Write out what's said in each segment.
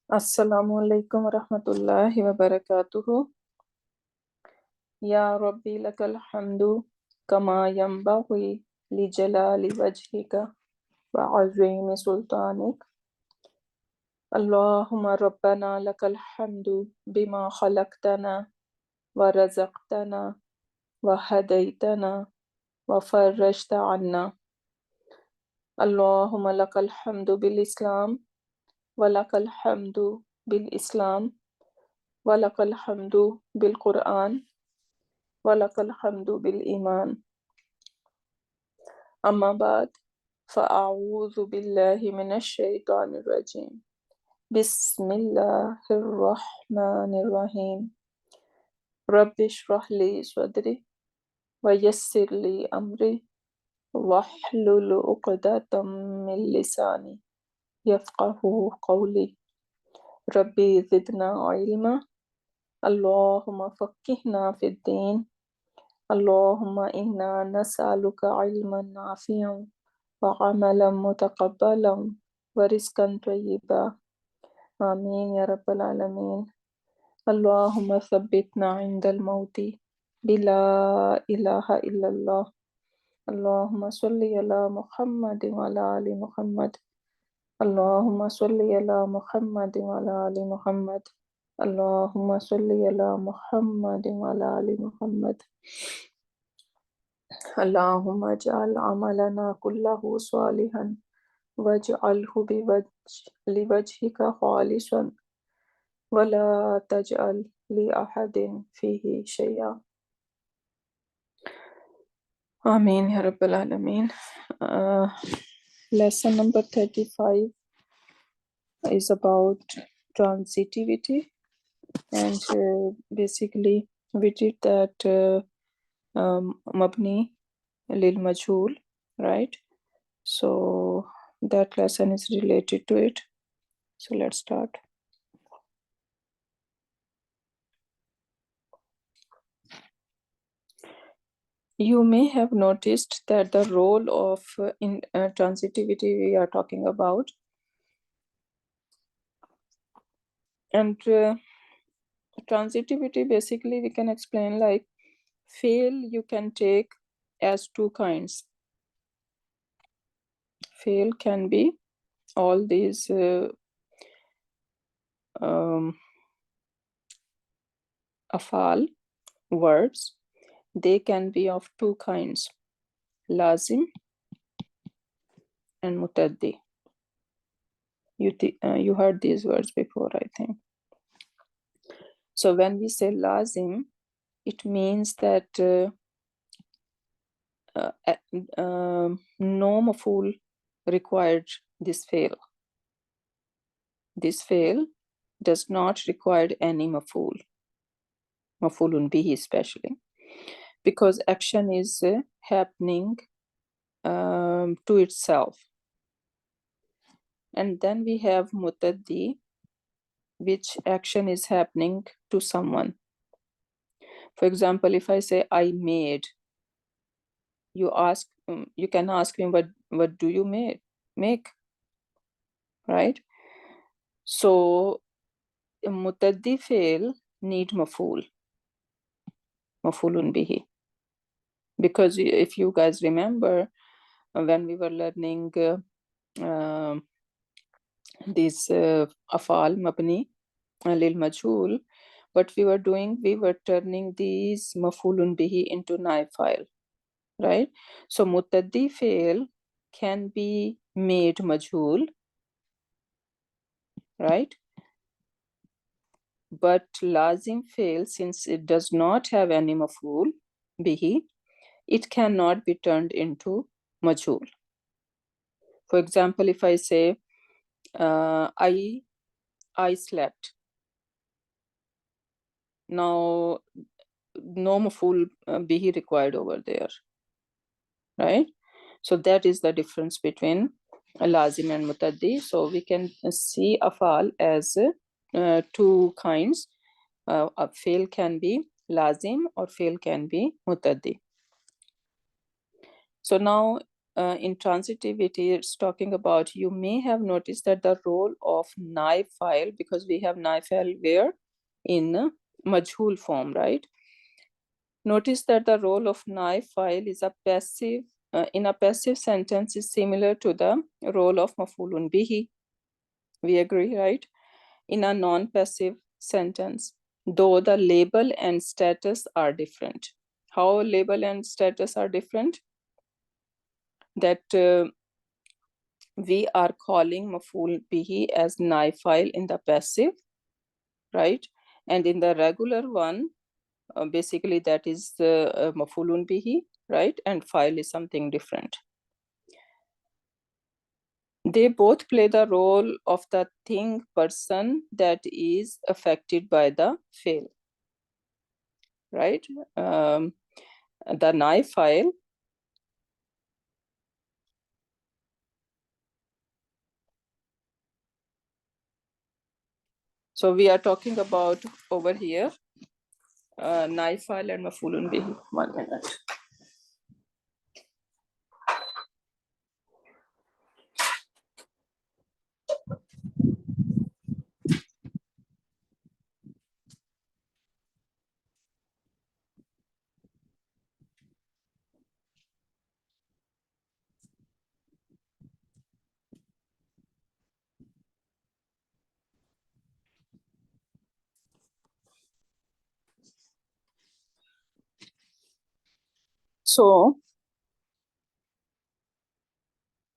Assalamu alaikum warahmatullahi wabarakatuh. Ya Rabbi lakal hamdu kama yanbaghi li jalali wajhika wa azimi sultanik. Allahumma rabbana lakal hamdu bima khalaqtana wa razaqtana wa hadaytana wa farajta anna. Allahumma lakal hamdu bil Islam wa lakal hamdu bil Islam wa lakal hamdu bil Quran ولك الحمد بالإيمان. أما بعد فأعوذ بالله من الشيطان الرجيم. بسم الله الرحمن الرحيم. رب اشرح لي صدري ويسر لي أمري واحلل عقدة من لساني يفقه قولي. ربي زدنا علما. اللهم فقهنا في الدين. اللهم إنا نسألك علما نافعا وعملا متقبلا ورزقا طيبا. آمين يا رب العالمين. اللهم ثبتنا عند الموت بلا إله إلا الله. اللهم صل على محمد وعلى آل محمد. اللهم صل على محمد وعلى آل محمد. اللهم صل على محمد وعلى آل محمد. اللهم اجعل عملنا كله صالحا واجعله لوجهك خالصا ولا تجعل لأحد فيه شيئا. Ameen Ya Rabbal Alameen. Lesson number 35 is about transitivity, and basically we did that Mabni Lil Majhul, right? So that lesson is related to it. So let's start. You may have noticed that the role of transitivity we are talking about, and transitivity basically we can explain like fail you can take as two kinds. Fail can be all these afal verbs. They can be of two kinds, lazim and mutaddi. You heard these words before, I think. So when we say lazim, it means that no maf'ul required this fail. This fail does not require any maf'ul, maf'ulun bihi especially, because action is happening to itself. And then we have mutaddi, which action is happening to someone. For example, if I say I made, you can ask me what do you make, right? So mutaddi fail need maf'ul, maf'ulun bihi, because if you guys remember when we were learning this afal mabni lil majhul, what we were doing, we were turning these maf'ulun bihi into naib file, right? So mutaddi fail can be made majhul, right? But lazim fail, since it does not have any maf'ul bihi, it cannot be turned into majhul. For example, if I say I slept, now no maf'ul bihi required over there, right? So that is the difference between lazim and mutaddi. So we can see afal as two kinds. A fail can be lazim or fail can be mutaddi. So now intransitivity, it's talking about, you may have noticed that the role of naifile, because we have naifile where in majhul form, right? Notice that the role of naifile is a passive, in a passive sentence is similar to the role of mafulun bihi. We agree, right? In a non-passive sentence, though the label and status are different. How label and status are different? That we are calling maful bihi as naifile in the passive, right? And in the regular one, basically that is mafulun bihi, right? And file is something different. They both play the role of the thing, person that is affected by the fail, right? The naifile, so we are talking about over here, naifile and mafulun bihi. 1 minute. So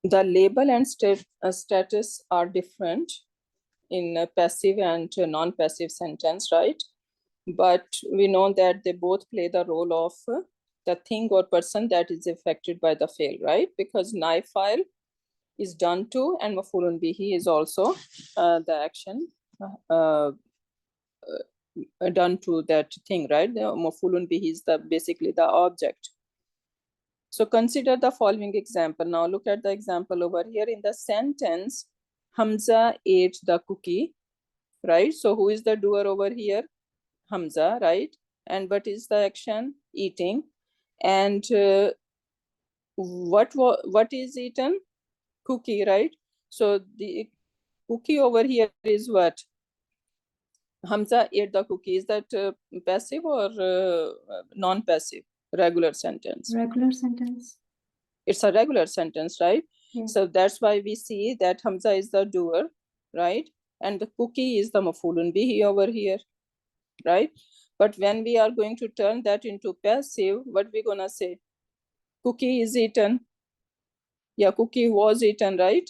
the label and status are different in a passive and non-passive sentence, right? But we know that they both play the role of the thing or person that is affected by the fail, right? Because naifile is done to, and mafulun bihi is also the action done to that thing, right? The mafulun bihi is the basically the object. So consider the following example. Now look at the example over here in the sentence, Hamza ate the cookie, right? So who is the doer over here? Hamza, right? And what is the action? Eating. And what is eaten? Cookie, right? So the cookie over here is what? Hamza ate the cookie. Is that passive or non-passive? Regular sentence. Regular sentence. It's a regular sentence, right? Yes. So that's why we see that Hamza is the doer, right? And the cookie is the mafulun bihi over here, right? But when we are going to turn that into passive, what we gonna say? Cookie is eaten. Yeah, cookie was eaten, right?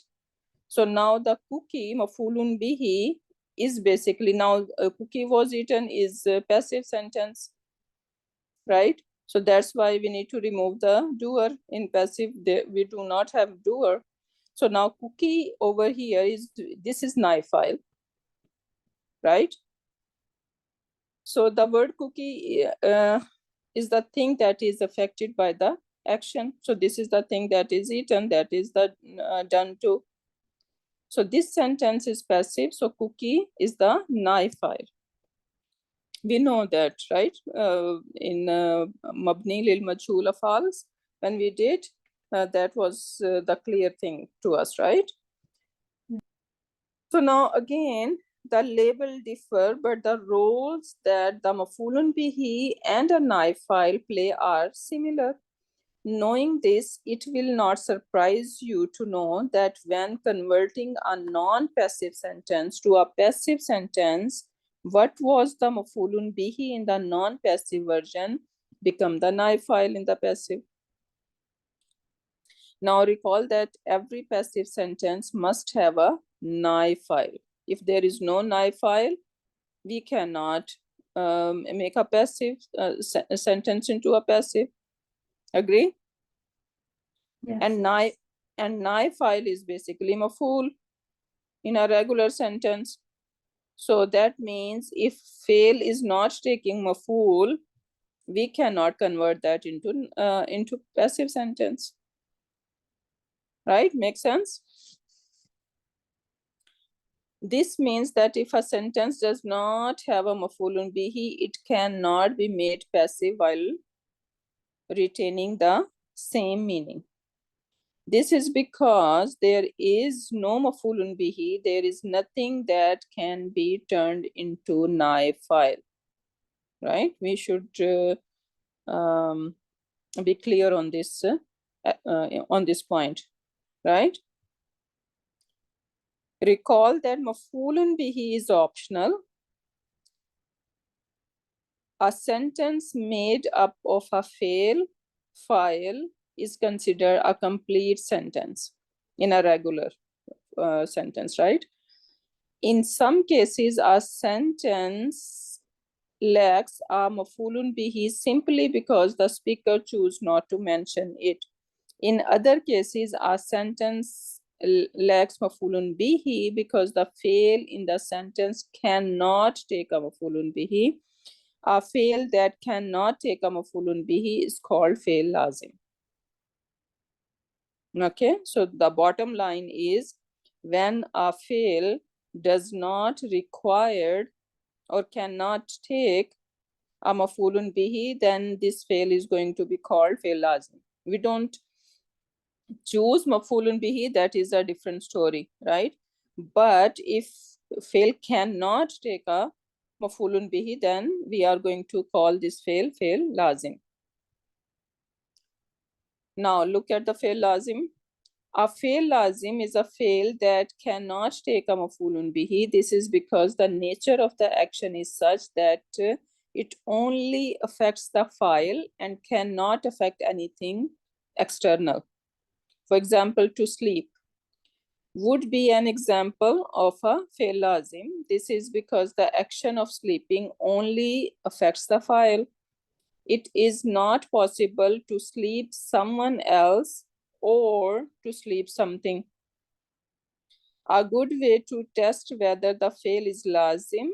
So now the cookie, mafulun bihi, is basically now cookie was eaten is a passive sentence, right? So that's why we need to remove the doer. In passive, we do not have doer. So now cookie over here is, this is naifile, right? So the word cookie is the thing that is affected by the action. So this is the thing that is eaten, that is the done to. So this sentence is passive. So cookie is the naifile. We know that, right? In Mabni lil Majhul Afals, when we did, that was the clear thing to us, right? So now again, the label differ, but the roles that the mafulun bihi and a naifile play are similar. Knowing this, it will not surprise you to know that when converting a non-passive sentence to a passive sentence, what was the mafulun bihi in the non-passive version become the naifile in the passive. Now recall that every passive sentence must have a naifile. If there is no naifile, we cannot make a passive sentence into a passive. Agree? Yes. And naifile is basically maful in a regular sentence. So that means if fail is not taking maful, we cannot convert that into passive sentence. Right? Make sense? This means that if a sentence does not have a mafulun bihi, it cannot be made passive while retaining the same meaning. This is because there is no maf'ulun bihi. There is nothing that can be turned into naib file, right? We should be clear on this point, right? Recall that maf'ulun bihi is optional. A sentence made up of a fail file is considered a complete sentence in a regular sentence, right? In some cases, a sentence lacks a maf'ulun bihi simply because the speaker choose not to mention it. In other cases, a sentence lacks maf'ulun bihi because the fail in the sentence cannot take a maf'ulun bihi. A fail that cannot take a maf'ulun bihi is called fail lazim. Okay, so the bottom line is when a fail does not require or cannot take a maf'ulun bihi, then this fail is going to be called fail lazim. We don't choose maf'ulun bihi, that is a different story, right? But if fail cannot take a maf'ulun bihi, then we are going to call this fail lazim. Now look at the fail lazim. A fail lazim is a fail that cannot take a maf'ulun bihi. This is because the nature of the action is such that it only affects the file and cannot affect anything external. For example, to sleep would be an example of a fail lazim. This is because the action of sleeping only affects the file. It is not possible to sleep someone else or to sleep something. A good way to test whether the fail is lazim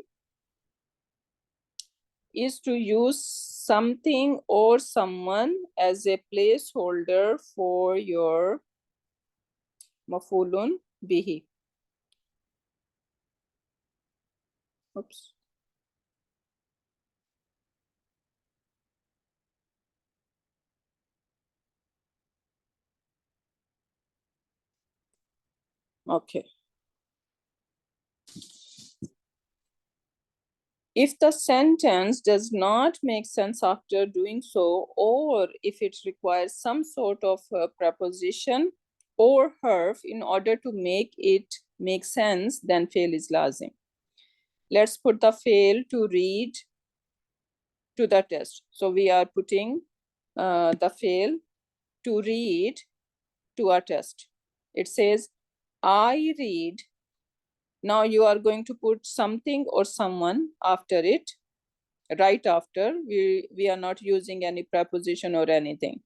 is to use something or someone as a placeholder for your maf'ulun bihi. Oops. Okay. If the sentence does not make sense after doing so, or if it requires some sort of preposition or harf in order to make it make sense, then fail is lazim. Let's put the fail to read to the test. So we are putting the fail to read to a test. It says, I read. Now you are going to put something or someone after it, right after. We are not using any preposition or anything.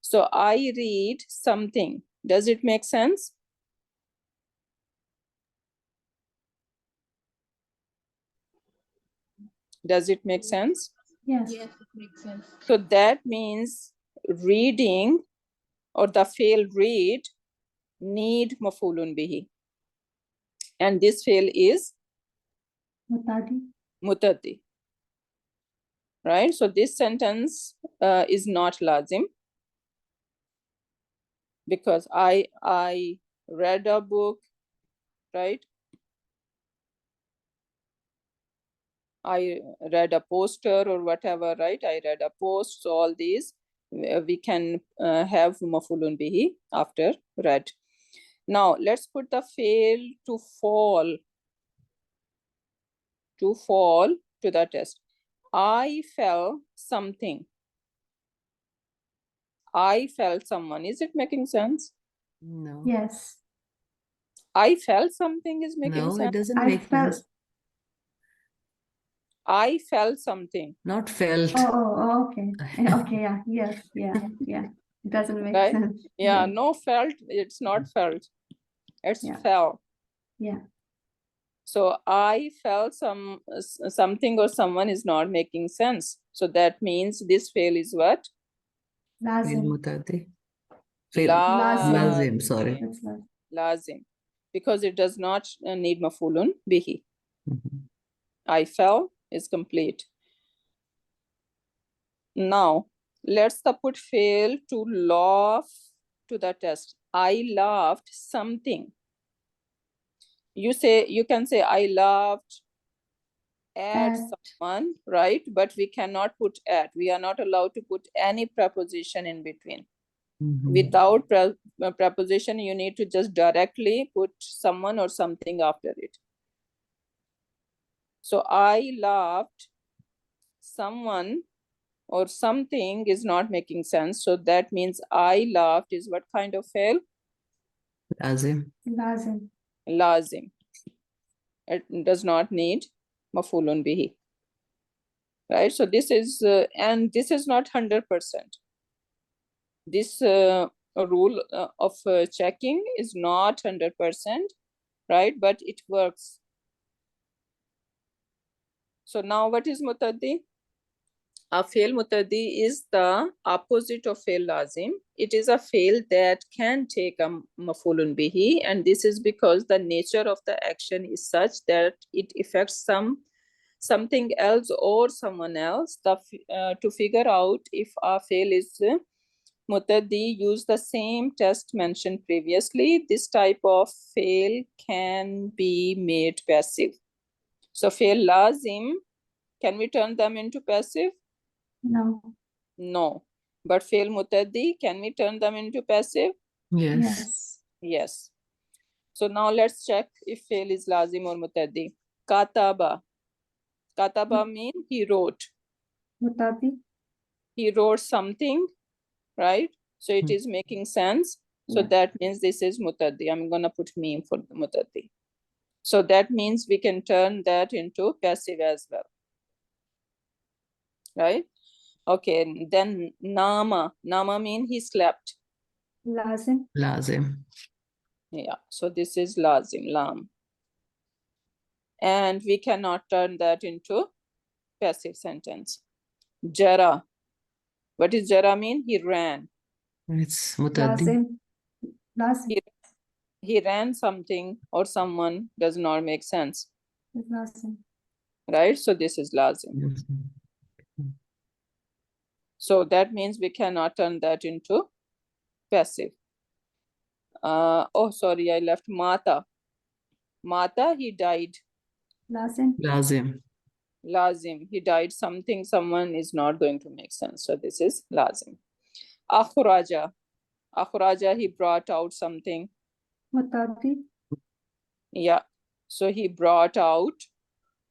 So I read something. Does it make sense? Does it make sense? Yes. Yes, it makes sense. So that means reading or the fail read need maf'ulun bihi. And this fail is Mutadi. mutaddi. Right? So this sentence is not lazim because I read a book, right? I read a poster or whatever, right? I read a post. So all these we can have maf'ulun bihi after read. Now let's put the fail to fall to the test. I fell something. I felt someone. Is it making sense? No. Yes. I felt something is making No, it sense. doesn't I make felt. sense. I felt something. Not felt. Oh, okay. Okay, yeah, yes, yeah. It doesn't make Right? sense. Yeah, no felt, it's not felt. It's Yeah. fell. Yeah. So I felt something or someone is not making sense. So that means this fail is what? Fail Lazim. mutadi. Fail Lazim. lazim, sorry. That's lazim. Lazim. Because it does not need maf'ulun bihi. Mhm. I fell is complete. Now let's put fail to to the test. I laughed something. You can say I laughed at At. someone, right? But we cannot put at. We are not allowed to put any preposition in between. Mhm. Without preposition, you need to just directly put someone or something after it. So I laughed someone or something is not making sense. So that means I laughed is what kind of fail? Lazim. Lazim. Lazim. It does not need mafulun bihi. Right? So this is, and this is not 100%. This rule of checking is not 100%, right? But it works. So now what is mutaddi? A fail mutaddi is the opposite of fail lazim. It is a fail that can take a mafulun bihi, and this is because the nature of the action is such that it affects something else or someone else. To figure out if a fail is mutaddi, use the same test mentioned previously. This type of fail can be made passive. So fail lazim, can we turn them into passive? No. No. But fail mutaddi, can we turn them into passive? Yes. Yes. Yes. So now let's check if fail is lazim or mutaddi. Kataba. Kataba means he wrote. Mutaddi. He wrote something, right? So it Hmm. is making sense. So Yeah. that means this is mutaddi. I'm gonna put meme for the mutaddi. So that means we can turn that into passive as well. Right? Okay, and then nama. Nama means he slept. Lazim. Lazim. Yeah, so this is lazim, lam. And we cannot turn that into passive sentence. Jara. What does jara mean? He ran. It's mutaddi. Lazim. Lazim. He ran something or someone does not make sense, Lazim. right? So this is lazim. Yes. So that means we cannot turn that into passive. Oh, sorry, I left mata. Mata, he died. Lazim. Lazim. Lazim, he died something, someone is not going to make sense. So this is lazim. Akhraja. Akhraja, he brought out something. Mutaddi. Yeah. So he brought out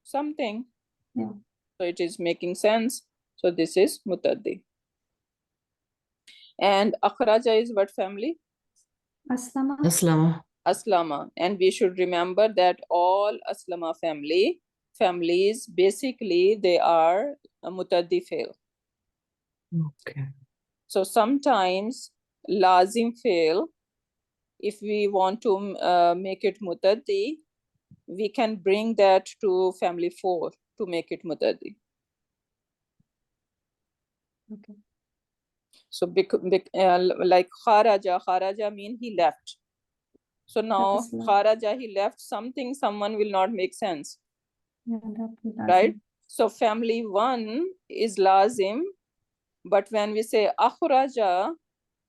something. Yeah. So it is making sense. So this is mutaddi. And akhraja is what family? Aslama. Aslama. Aslama. And we should remember that all Aslama families, basically they are a mutaddi fail. Okay. So sometimes lazim fail, if we want to make it mutaddi, we can bring that to family 4 to make it mutaddi. Okay. So like kharaja mean he left. So now Aslam. kharaja, he left something, someone will not make sense, Yeah, that will right? lazim. So family 1 is lazim, but when we say akhraja,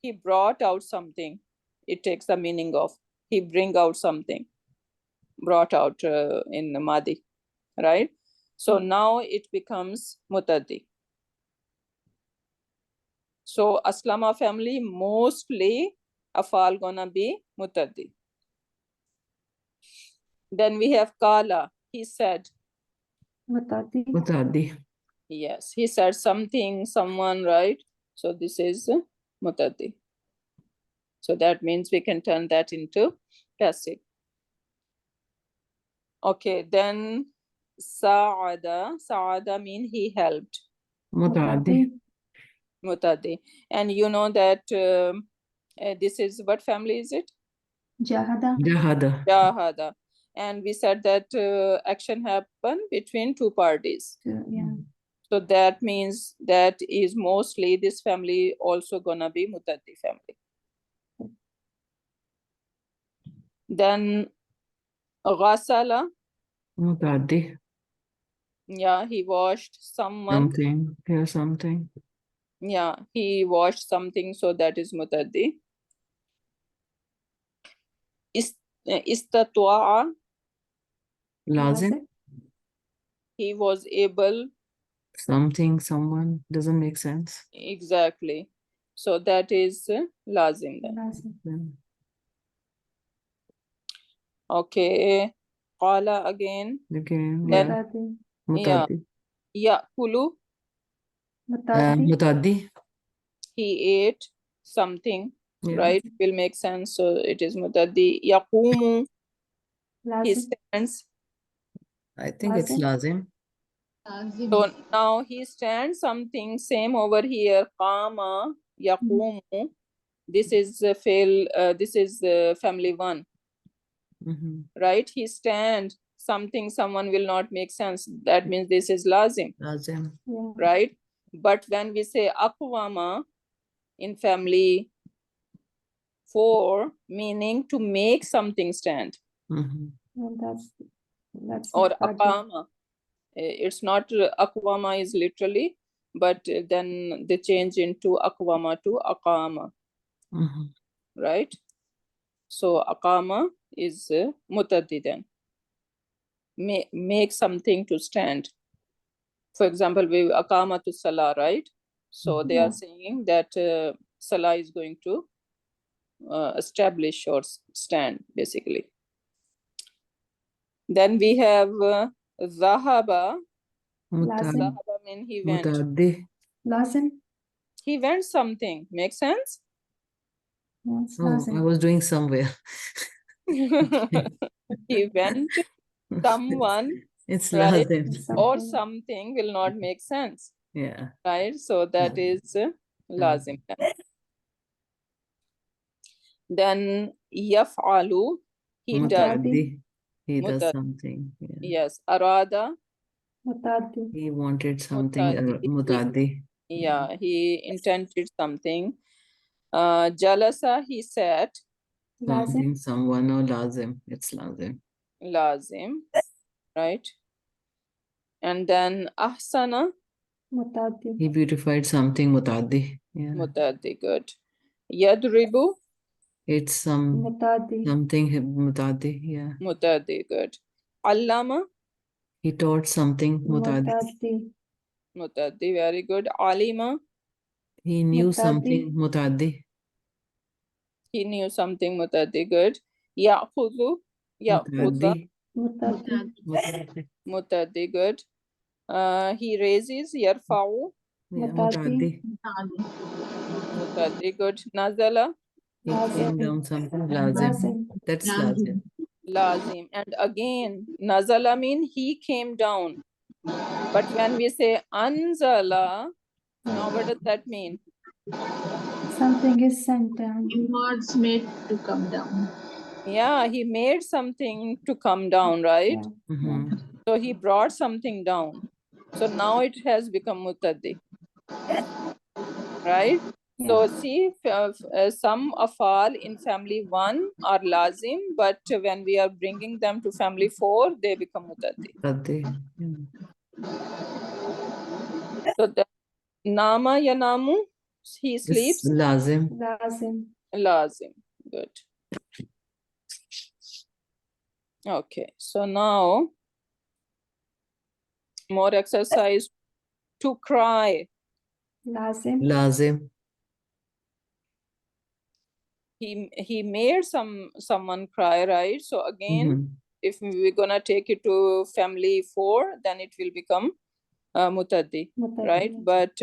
he brought out something, it takes the meaning of he bring out something, brought out in Madi, right? So now it becomes mutaddi. So Aslama family, mostly afal gonna be mutaddi. Then we have Kala, he said. Mutaddi. Mutaddi. Yes, he said something, someone, right? So this is mutaddi. So that means we can turn that into passive. Okay, then Sa'ada. Sa'ada mean he helped. Mutaddi. Mutaddi. And you know that this is, what family is it? Jahada. Jahada. Jahada. And we said that action happened between 2 parties. Yeah. So that means that is mostly this family also gonna be mutaddi family. Then ghasala. Mutaddi. Yeah, he washed someone. Something. Here's something. Yeah, he washed something, so that is mutaddi. istata'a, Lazim. he was able, Something, someone, doesn't make sense. exactly. So that is lazim then. لازم. Yeah. Okay. Qala again. Again, Then- yeah. متعدي. Mutaddi. Ya'kulu, متعدي. Mutaddi. he ate something, Yeah. right? Will make sense. So it is mutaddi. Yaqumu, he لازم. stands. I think it's Lazim. lazim. So now he stands, something same over here. Qama, yaqumu. This is this is family one, Mhm. right? He stand, something, someone will not make sense. That means this is lazim, Lazim. Yeah. right? But when we say aqwama in family four, meaning to make something stand, Mhm. And that's or متعدي. aqama. It's not aqwama is literally, but then they change into aqwama to aqama, Mhm. right? So aqama is mutaddi then. Make something to stand. For example, we aqama to salah, right? So they Yeah. are saying that salah is going to establish or stand, basically. Then we have zahaba. Lazim. Zahaba means he went. Mutaddi. لازم. He went something. Make sense? Yes, Oh, I لازم. was doing somewhere. He went someone, It's right? lazim. Or something will not make sense, Yeah. right? So that is lazim. Then yaf'alu, he does. Mutaddi. He does Mutaddi. something. Yeah. Yes, arada, متعدي. He wanted something. Mutaddi. Mutaddi. Yeah, he intended something. Jalasa, he sat. لازم. Something, someone, or lazim. It's lazim. Lazim, right? And then ahsana, متعدي. He beautified something. Mutaddi. Yeah. mutaddi, good. Yadribu, It's متعدي. something. Mutaddi. Yeah. mutaddi, good. Allama, He taught something. Mutaddi. متعدي. mutaddi, very good. Alima, He knew Mutaddi. something. Mutaddi. he knew something, mutaddi, good. Ya'khudhu, ya'khudha, Mutaddi. متعدي. Mutaddi. mutaddi, good. He raises, yarfa'u, Yeah, Mutaddi. mutaddi. mutaddi, good. Nazala, He came Lazim. down something. Lazim. لازم. That's lazim. lazim. And again, nazala mean he came down. But when we say anzala, now what does that mean? Something is sent down. Words made to come down. Yeah, he made something to come down, right? Yeah. Mhm. So he brought something down. So now it has become mutaddi, right? So see, some afal in family one are lazim, but when we are bringing them to family four, they become mutaddi. Mutaddi. Yeah. So the nama yanamu, he It's sleeps, lazim. لازم. lazim. Good. Okay, so now more exercise. To cry. لازم. Lazim. He made someone cry, right? So again, Mhm. if we're gonna take it to family four, then it will become mutaddi, متعدي. right? But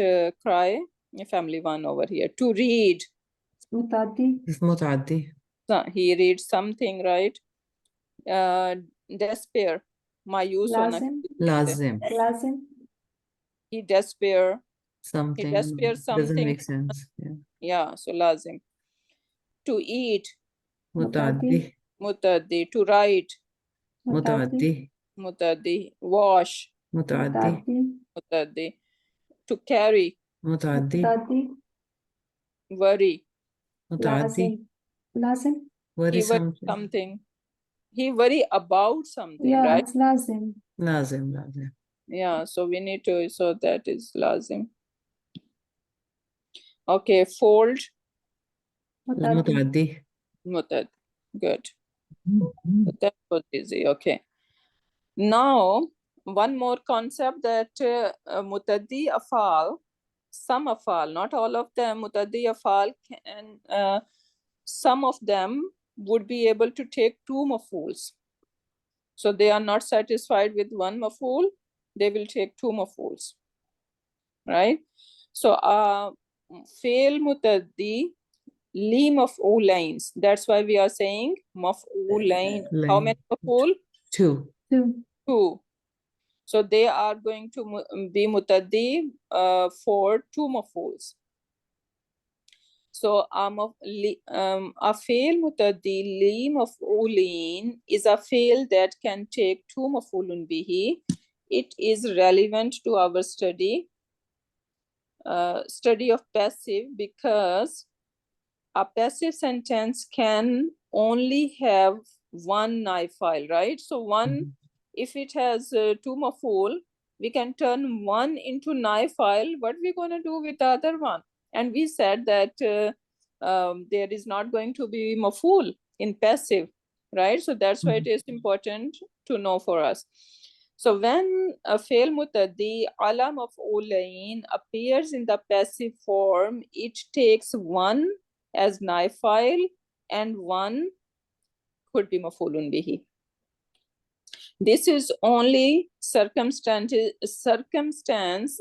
cry, family one over here. To read, متعدي. It's mutaddi. so he reads something, right? Despair, mayus hona, لازم. Lazim. لازم. he despair, Something. despair Doesn't something. make sense. Yeah. Yeah, so lazim. To eat, Mutaddi. mutaddi. To write, Mutaddi. mutaddi. Wash, Mutaddi. متعدي. mutaddi. To carry, Mutaddi. متعدي. worry, Mutaddi. لازم. لازم. Worry he worry something. something. He worry about something, Yeah, right? it's لازم. Lazim. Lazim. Yeah, so we need to, so that is lazim. Okay, fold, متعدي. Mutaddi. mutad. Good. So that was easy. Okay. Now, one more concept that mutaddi afal, some afal, not all of them, mutaddi afal can, some of them would be able to take two mafuls. So they are not satisfied with one maful, they will take two mafuls, right? So fail mutaddi li maf'ulains. That's why we are saying maf'ulain. How many maf'ul? Two. Two. Two. So they are going to be mutaddi for two maf'uls. So a fail mutaddi li maf'ulin is a fail that can take two maf'ulun bihi. It is relevant to our study of passive, because a passive sentence can only have one naib file, right? So one, if it has two maf'ul, we can turn one into naib file. What we gonna do with the other one? And we said that there is not going to be maf'ul in passive, right? So that's why it is important to know for us. So when a fail mutaddi ala maf'ulain appears in the passive form, it takes one as naib file and one could be maf'ulun bihi. This is only circumstance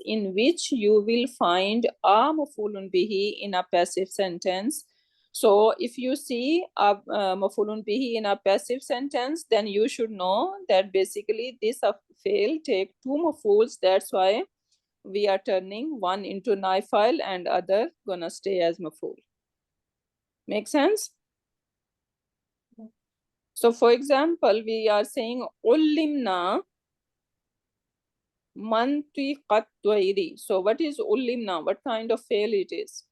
in which you will find a maf'ulun bihi in a passive sentence. So if you see a maf'ulun bihi in a passive sentence, then you should know that basically this fail take two maf'uls. That's why we are turning one into naib file and other gonna stay as maf'ul. Make sense? So for example, we are saying ullimna mantiqat twairi. So what is ullimna? What kind of fail it is?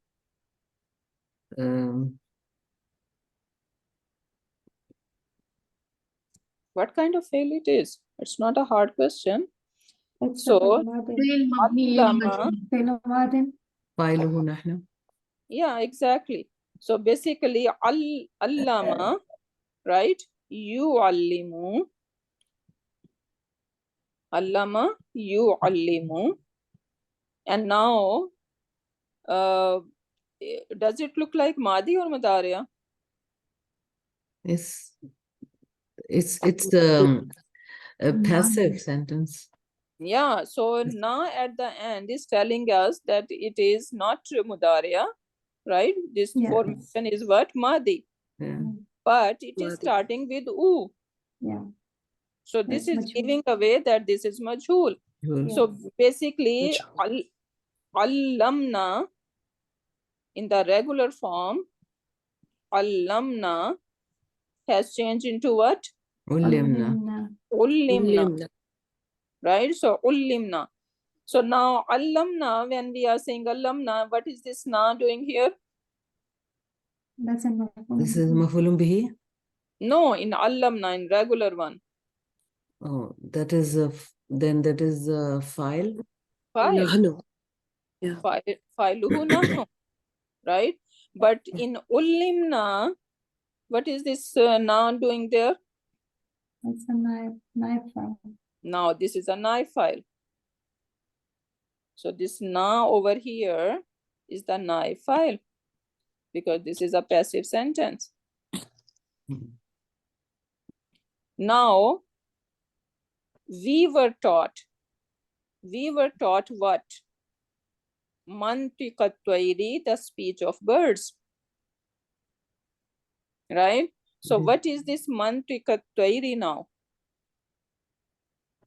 What kind of fail it is? It's not a hard question. It's So فعل مبني allama, فعل ماض. فاعله نحن. yeah, exactly. So basically allama, right? Yu'allimu. Allama yu'allimu. And now does it look like Madi or Madariya? It's a passive sentence. Yeah, so na at the end is telling us that it is not Mudariya, right? This Yeah. formation is what? Madi. Yeah. But it is Madi. starting with U. Yeah. So this Yes, is majhul. giving away that this is majhul. Good. So basically, allamna in the regular form, allamna has changed into what? علمنا. Ullimna. Right? So ullimna. So now allamna, when we are saying allamna, what is this na doing here? That's a maf'ul This is bihi. مفعول به. No, in allamna, in regular one. Oh, that is then that is a file. File. نحن. Yeah. Filuhu nahnu. Right? But in ullimna, what is this na doing there? It's a naib file. Now this is a naib file. So this na over here is the naib file, because this is a passive sentence. Now we were taught what? Mantiqat twairi, the speech of birds. Right? So what is this mantiqat twairi now?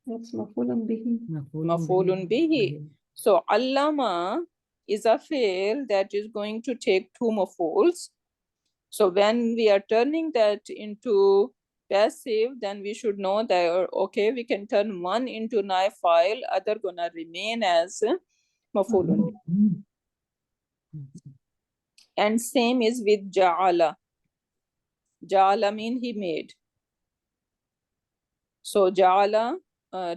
That's maf'ulun bihi. Maf'ulun bihi. So allama is a fail that is going to take two maf'uls. So when we are turning that into passive, then we should know that, okay, we can turn one into naib file, other gonna remain as maf'ulun. And same is with ja'ala. Ja'ala mean he made. So ja'ala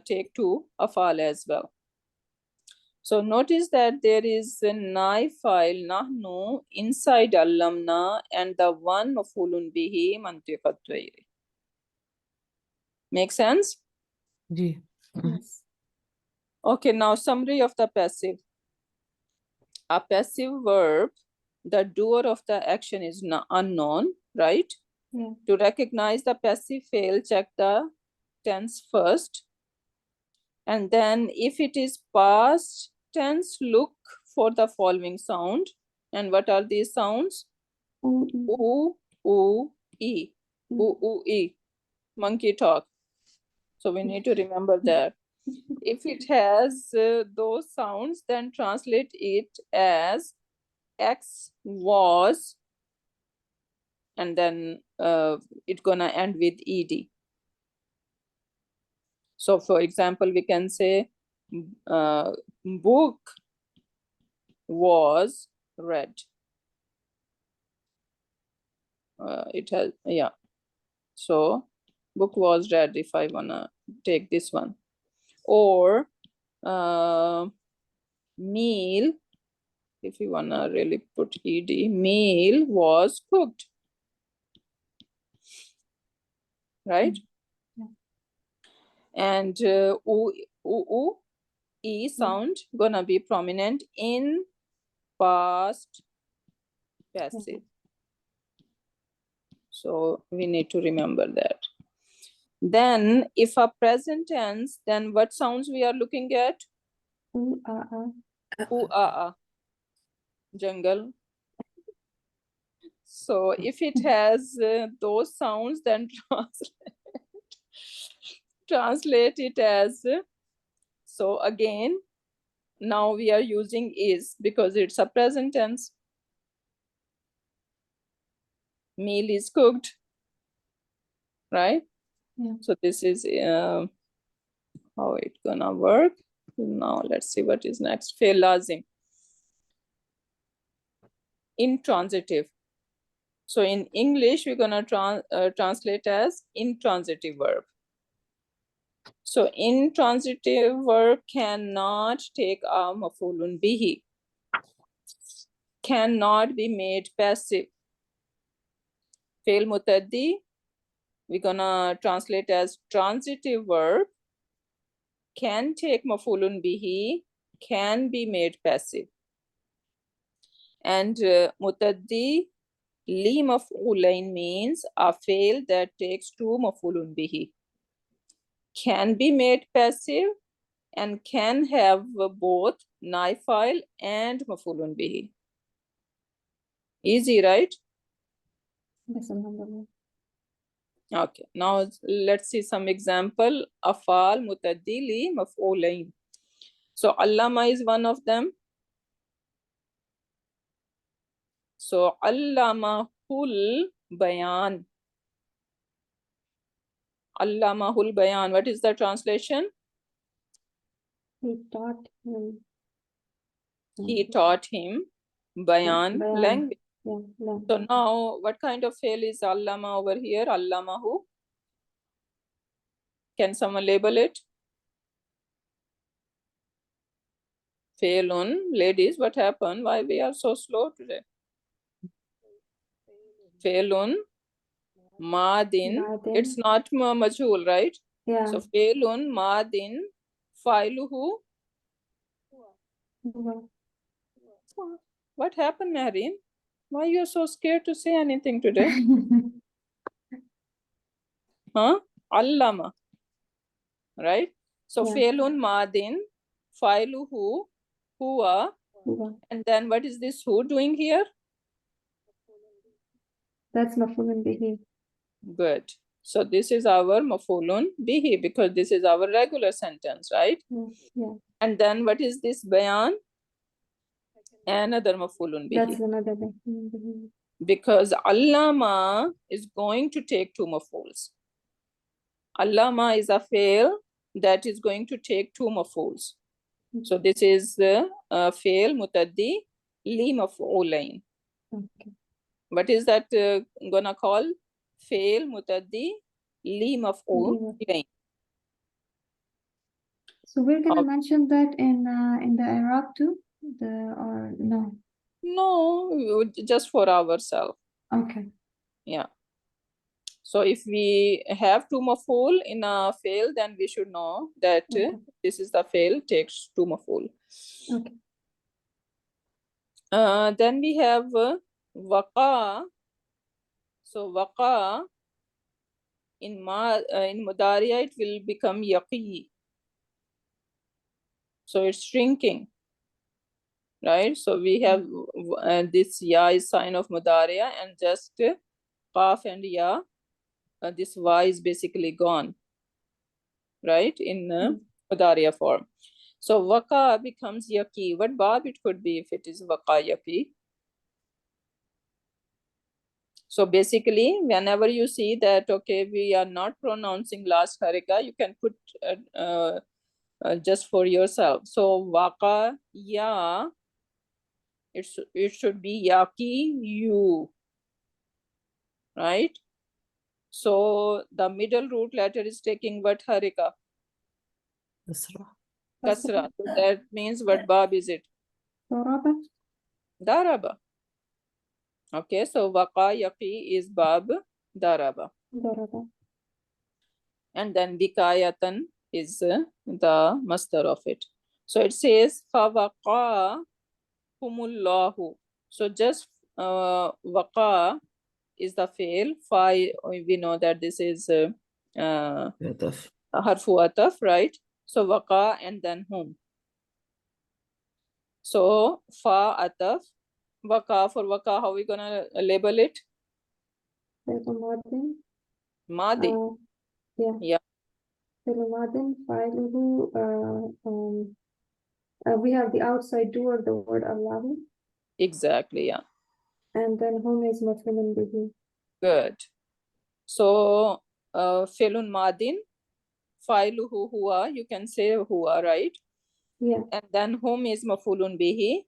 take two afal as well. So notice that there is a naib file nahnu inside allamna and the one maf'ulun bihi mantiqat twairi. Make sense? Ji. Yes. Okay, now summary of the passive. A passive verb, the doer of the action is unknown, right? Yeah. To recognize the passive fail, check the tense first. And then if it is past tense, look for the following sound. And what are these sounds? Ooh, Oo, oo, e. Oo, oo, e. Monkey talk. So we need to remember that. If it has those sounds, then translate it as X was, and then it's gonna end with ed. So for example, we can say book was read. It has, yeah. So book was read if I wanna take this one. Or meal, if you wanna really put ed, meal was cooked. Right? Yeah. And e sound gonna be prominent in past passive. So we need to remember that. Then if a present tense, then what sounds we are looking at? ooh, Ooh, ah, jungle. So if it has those sounds, then translate it as, so again, now we are using is because it's a present tense. Meal is cooked, right? Yeah. So this is how it gonna work. Now let's see what is next. Fail lazim. Intransitive. So in English, we're gonna translate as intransitive verb. So intransitive verb cannot take a maf'ulun bihi. Cannot be made passive. Fail mutaddi, we're gonna translate as transitive verb. Can take maf'ulun bihi, can be made passive. And mutaddi li maf'ulain means a fail that takes two maf'ulun bihi. Can be made passive and can have both naifile and maf'ulun bihi. Easy, right? That's another one. Okay, now let's see some example. Afal mutaddi li maf'ulain. So allama is one of them. So allamahul bayan. Allamahul bayan. What is the translation? He taught him. He taught him bayan Bayan. language. Yeah, yeah. So now what kind of fail is allama over here? Allamahu. Can someone label it? Failun. Ladies, what happened? Why we are so slow today? Failun. Madin. Madin. It's not majhul, right? Yeah. So failun madin failuhu. Huwa. What happened, Mehreen? Why you are so scared to say anything today? Huh? Allama. Right? So Yeah. failun madin failuhu huwa. Huwa. And then what is this who doing here? That's maf'ulun bihi. Good. So this is our maf'ulun bihi because this is our regular sentence, right? Yeah, yeah. And then what is this bayan? Another maf'ulun bihi. That's another maf'ulun bihi. Because allama is going to take two maf'uls. Allama is a fail that is going to take two maf'uls. So this is fail mutaddi li maf'ulain. Okay. What is that gonna call? Fail mutaddi li maf'ulain. So we're gonna Okay. mention that in the Iraq too? Or no? No, just for ourselves. Okay. Yeah. So if we have two maf'ul in a fail, then we should know that Okay. this is the fail takes two maf'ul. Okay. Then we have waqa. So waqa in mudariya it will become yaqi. So it's shrinking, right? So we have this ya is sign of mudariya, and just qaf and ya, this y is basically gone, right? In mudariya form. So waqa becomes yaqi. What bab it could be if it is waqa yaqi? So basically, whenever you see that, okay, we are not pronouncing last harika, you can put just for yourself. So waqa ya, it should be yaqi you, right? So the middle root letter is taking what harika? Kasra. Kasra. So that means what bab is it? Daraba. Daraba. Okay, so waqa yaqi is bab daraba. Daraba. And then vikayatan is the masdar of it. So it says fawaqa humullahu. So just waqa is the fail. We know that this is Ataf. harfu ataf, right? So waqa and then hum. So fa ataf, waqa. For waqa, how are we gonna label it? Fi'l madin. Madi. Yeah. Yeah. Fi'l madin. Fa'iluhu. We have the outside doer, the word Allahu, Exactly, yeah. and then hum is maf'ulun bihi. Good. So filun madin, failuhu huwa, you can say huwa, right? Yeah. And then hum is mafulun bihi.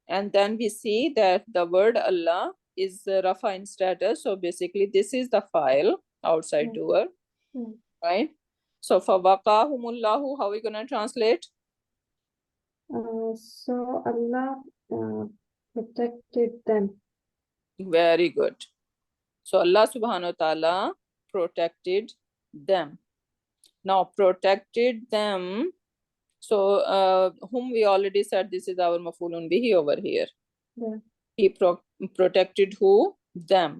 And then we see that the word Allah is rafa in status. So basically this is the file outside Yeah. doer, Yeah. right? So for waqahumullahu, how are we gonna translate? So Allah protected them. Very good. So Allah subhanahu wa ta'ala protected them. Now protected them. So whom we already said this is our mafulun bihi over here. Yeah. He protected who? Them.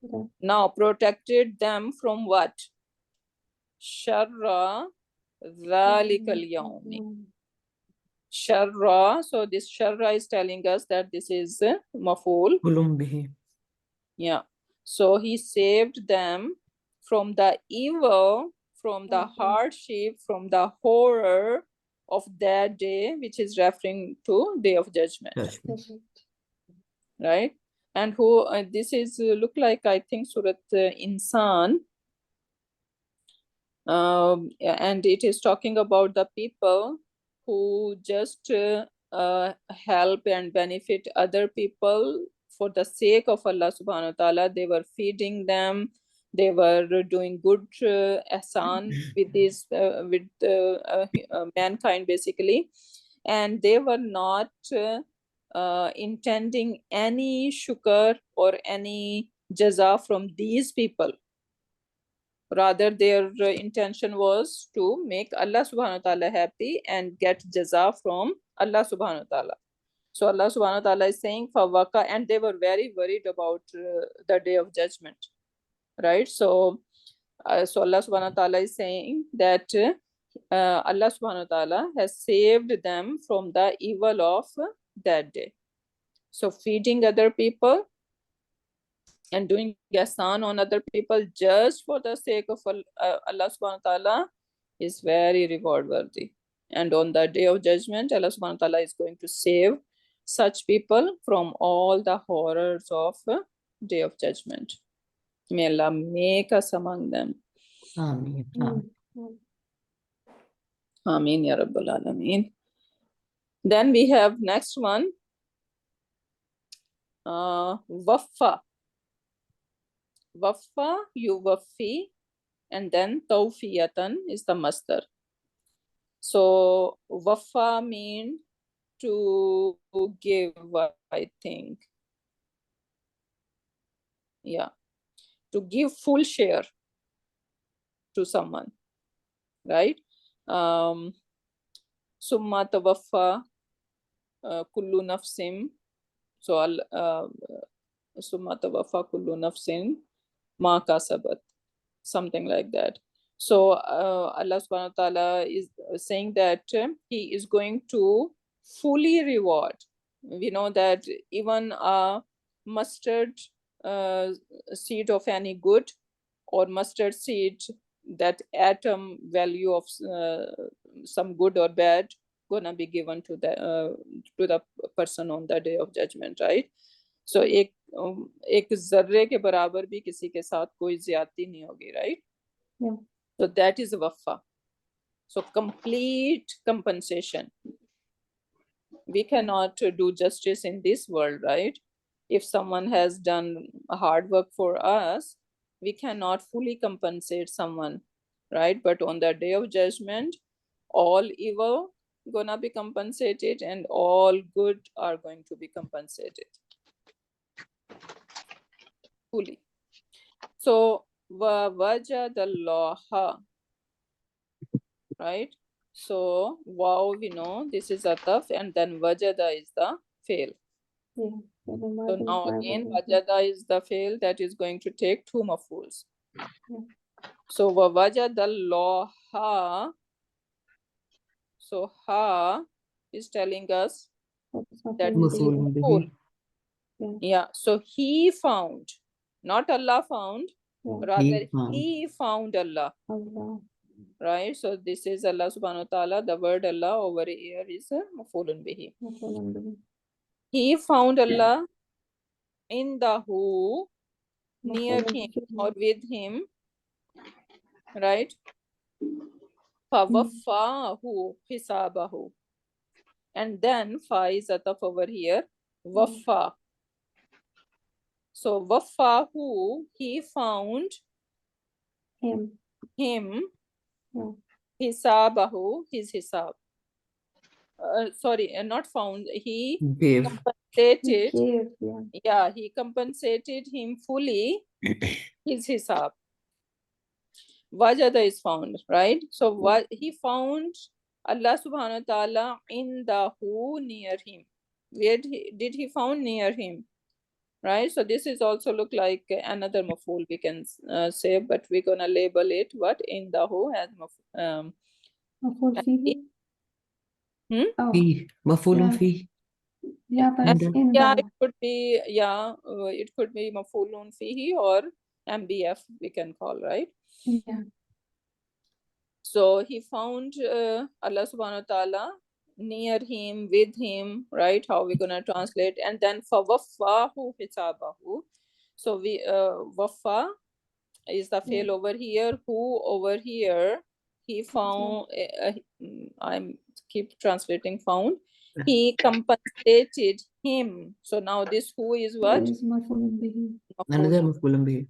Yeah. Now protected them from what? Sharra dhalikal yawmi. Sharra. So this sharra is telling us that this is maful. Hulum bihi. Yeah. So he saved them from the evil, from the hardship, from the horror of that day, which is referring to Day of Judgment, Judgment. right? And who this is look like, I think, Surat Insan. And it is talking about the people who just help and benefit other people for the sake of Allah subhanahu wa ta'ala. They were feeding them, they were doing good ihsan with this mankind basically, and they were not intending any shukr or any jaza from these people. Rather, their intention was to make Allah subhanahu wa ta'ala happy and get jaza from Allah subhanahu wa ta'ala. So Allah subhanahu wa ta'ala is saying fawaka, and they were very worried about the day of judgment, right? So Allah subhanahu wa ta'ala is saying that Allah subhanahu wa ta'ala has saved them from the evil of that day. So feeding other people and doing ihsan on other people just for the sake of Allah subhanahu wa ta'ala is very reward worthy. And on the day of judgment, Allah subhanahu wa ta'ala is going to save such people from all the horrors of day of judgment. May Allah make us among them. Ameen. Ameen ya Rabbal Alameen. Then we have next one. Waffa. Waffa, yuwaffi, and then tawfiyatan is the masdar. So waffa means to give, I think. Yeah. to give full share to someone, right? Summa tawaffa kullu nafsin. So summa tawaffa kullu nafsin ma kasabat, something like that. So Allah subhanahu wa ta'ala is saying that he is going to fully reward. We know that even a mustard seed of any good, or mustard seed, that atom value of some good or bad, gonna be given to the person on the day of judgment, right? So एक जर्रे के बराबर भी किसी के साथ कोई ज्यादती नहीं होगी, right? Yeah. So that is wafa. So complete compensation. We cannot do justice in this world, right? If someone has done hard work for us, we cannot fully compensate someone, right? But on the day of judgment, all evil gonna be compensated and all good are going to be compensated fully. So wajadallaha, right? So wow, we know this is ataf, and then wajada is the fail. Yeah. So now again, wajada is the fail that is going to take two mafuls. Yeah. So wajadallaha. So ha is telling us that مفعول به. maf'ul. Yeah. So he found, not Allah found, Yeah. rather found. he found Allah. Allah. Right? So this is Allah subhanahu wa ta'ala. The word Allah over here is maf'ulun bihi. مفعول به. He found Allah in the who, near مفعول him به. or with him, right? فَوَفَّاهُ حِسَابَهُ. And then fa is ataf over here. Waffa. So waffahu, he found Him. him, Yeah. hisabahu, his hisab. Sorry, not found. He Gave. He compensated. gave. Yeah. Yeah, he compensated him fully his hisab. Wajada is found, right? So what he found Allah subhanahu wa ta'ala in the who, near him. Where did he found? Near him, right? So this is also look like another maf'ul we can say, but we're gonna label it what? In the who as مفعول فيه. Hmm? Oh. فيه مفعول Yeah. فيه. Yeah, but And it's in Yeah, the. it could be, yeah, it could be maf'ulun fihi or MBF we can call, right? Yeah. So he found Allah subhanahu wa ta'ala near him, with him, right? How we gonna translate? And then fawaffahu hisabahu. So we waffa is the fail over here, who over here. He found, I'm keep translating found. He compensated him. So now this who is what? Is مفعول به. another Maf'ul. مفعول به.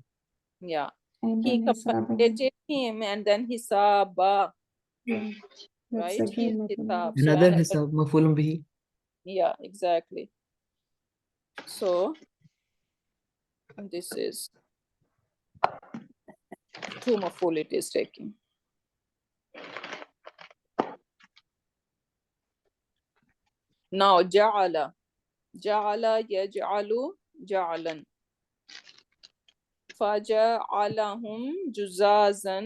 Yeah. And He then حسابه. compensated him and then hisaba, Yeah. That's right? His again مفعول hisab. به. So Another another, حساب مفعول به. yeah, exactly. So this is two maf'ul it is taking. Now ja'ala. Ja'ala yaj'alu ja'alan. فَجَعَلَهُمْ جُزَازًا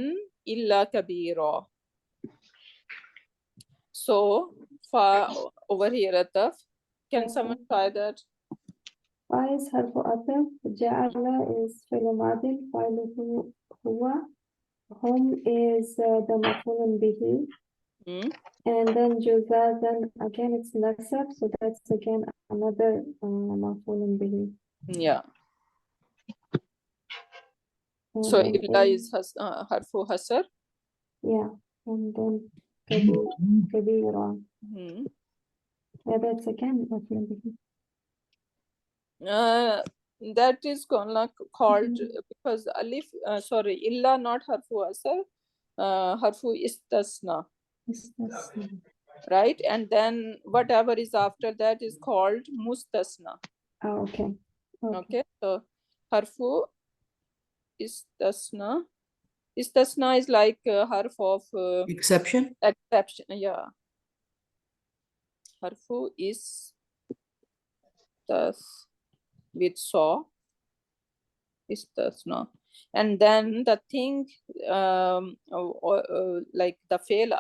إِلَّا كَبِيرًا. So over here ataf. Can someone try that? فايز حرف عطف. جعل is فعل ماضي. فاعله هو. هم is the مفعول به. Hmm? And then جزازا again it's nasab, so that's again another مفعول به. Yeah. And So then illa is harfu hasar. yeah, and then كبيرة. Hmm. Yeah, that's again مفعول به. That is called because alif, sorry, illa not harfu asar, harfu istasna, استثنى. right? And then whatever is after that is called mustasna. Oh, okay. Okay. Okay, so harfu istasna. Istasna is like harf of Exception. exception. Yeah. Harfu is thus with saw. Istasna. And then the thing like the fail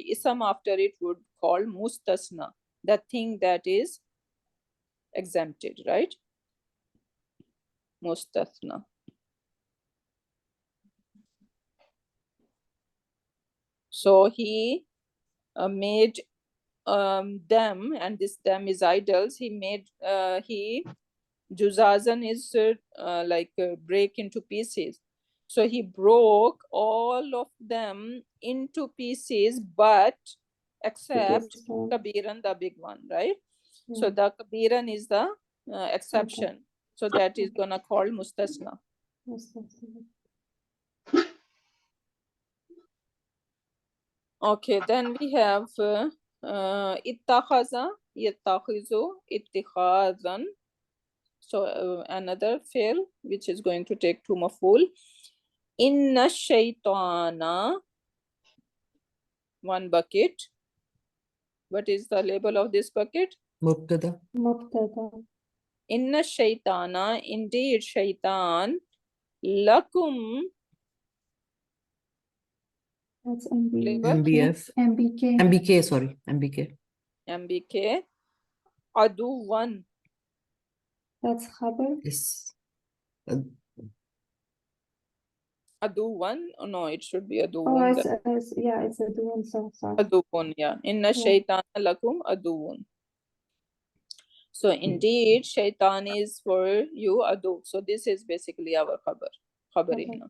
ism after it would call mustasna, the thing that is exempted, right? Mustasna. So he made them, and this them is idols. He made Juzazan is break into pieces. So he broke all of them into pieces, but except biggest one. Kabiran, the big one, right? So Yeah. the Kabiran is the exception. So that is gonna call mustasna. Mustasna. Okay, then we have ittakhaza, yattakhizu, ittikhazan. So another fail, which is going to take two maful. Inna shaytana, one bucket. What is the label of this bucket? Mubtada. Mubtada. Inna shaytana, indeed shaitan, lakum, That's MB. label, MBF. MBK. MBK, sorry. MBK. MBK, aduwan, That's khabar. Yes. aduwan. Oh, no, it should be Oh, aduwan. yeah, it's a doing so sorry. Aduwan, yeah. Inna shaytana lakum aduwan. So indeed, shaitan is for you adu. So this is basically our khabar. Khabarinna.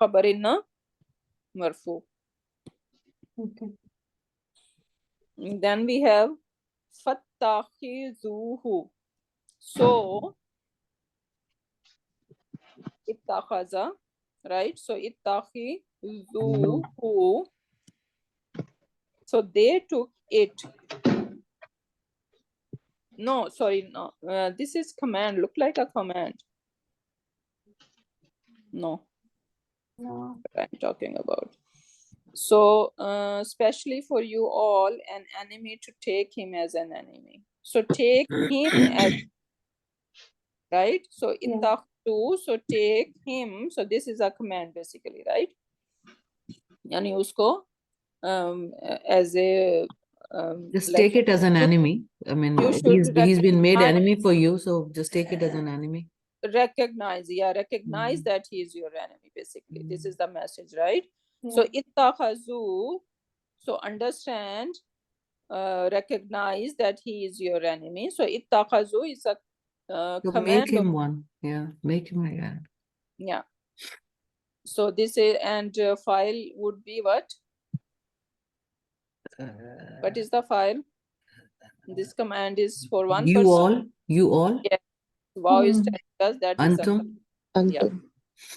Khabarinna marfu. Okay. And then we have fattakhizuhu. So ittakhaza, right? So ittakhizuhu. So they took it. No, sorry, no. This is command. Look like a command. No, No. what I'm talking about. So especially for you all, an enemy, to take him as an enemy. So take him as, right? So Yeah. ittakhtu, so take him. So this is a command basically, right? Yani usko as a Just like take it as an enemy. I mean, you should he's been made recognize- enemy for you, so just take it as an enemy. recognize that he is your enemy basically. This is the message, right? So Yeah. ittakhazu, so understand, recognize that he is your enemy. So ittakhazu is a So command make of, him one. Yeah, make him again. yeah. So this is, and file would be what? What is the file? This command is for one You person. all, you all, Yeah. Wow is Hmm. telling us that is a Antum.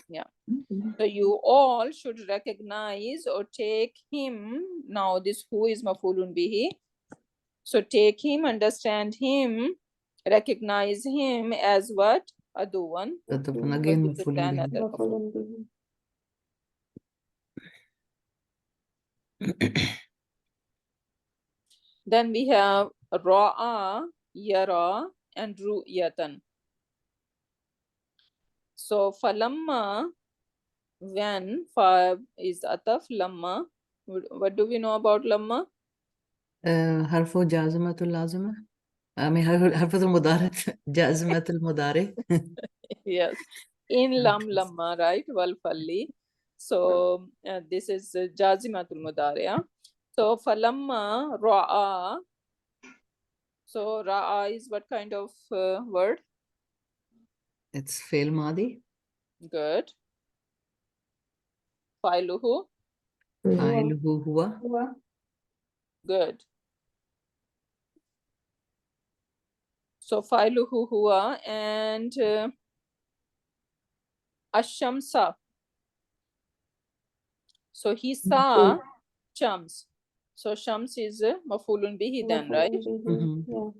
Yeah. So you all should recognize or take him. Now this who is mafulun bihi. So take him, understand him, recognize him as what? Aduwan. Again, This is fully. another maful. Mafulun bihi. Then we have ra'a, yara, and ru'yatan. So falamma, when, fa is ataf, lamma. What do we know about lamma? Harfu jazimatul lazima. I mean, harfatul mudarat, jazimatul mudare. Yes, in lam lamma, right? Wal falli. So this is jazimatul mudariya. So falamma ra'a. So ra'a is what kind of word? It's fail madi. Good. Failuhu. Fa'iluhu huwa. Huwa. Good. So failuhu huwa, and ashamsa. So he saw shams. So shams is mafulun bihi then, right? Mafulun bihi. Mhm. Yeah.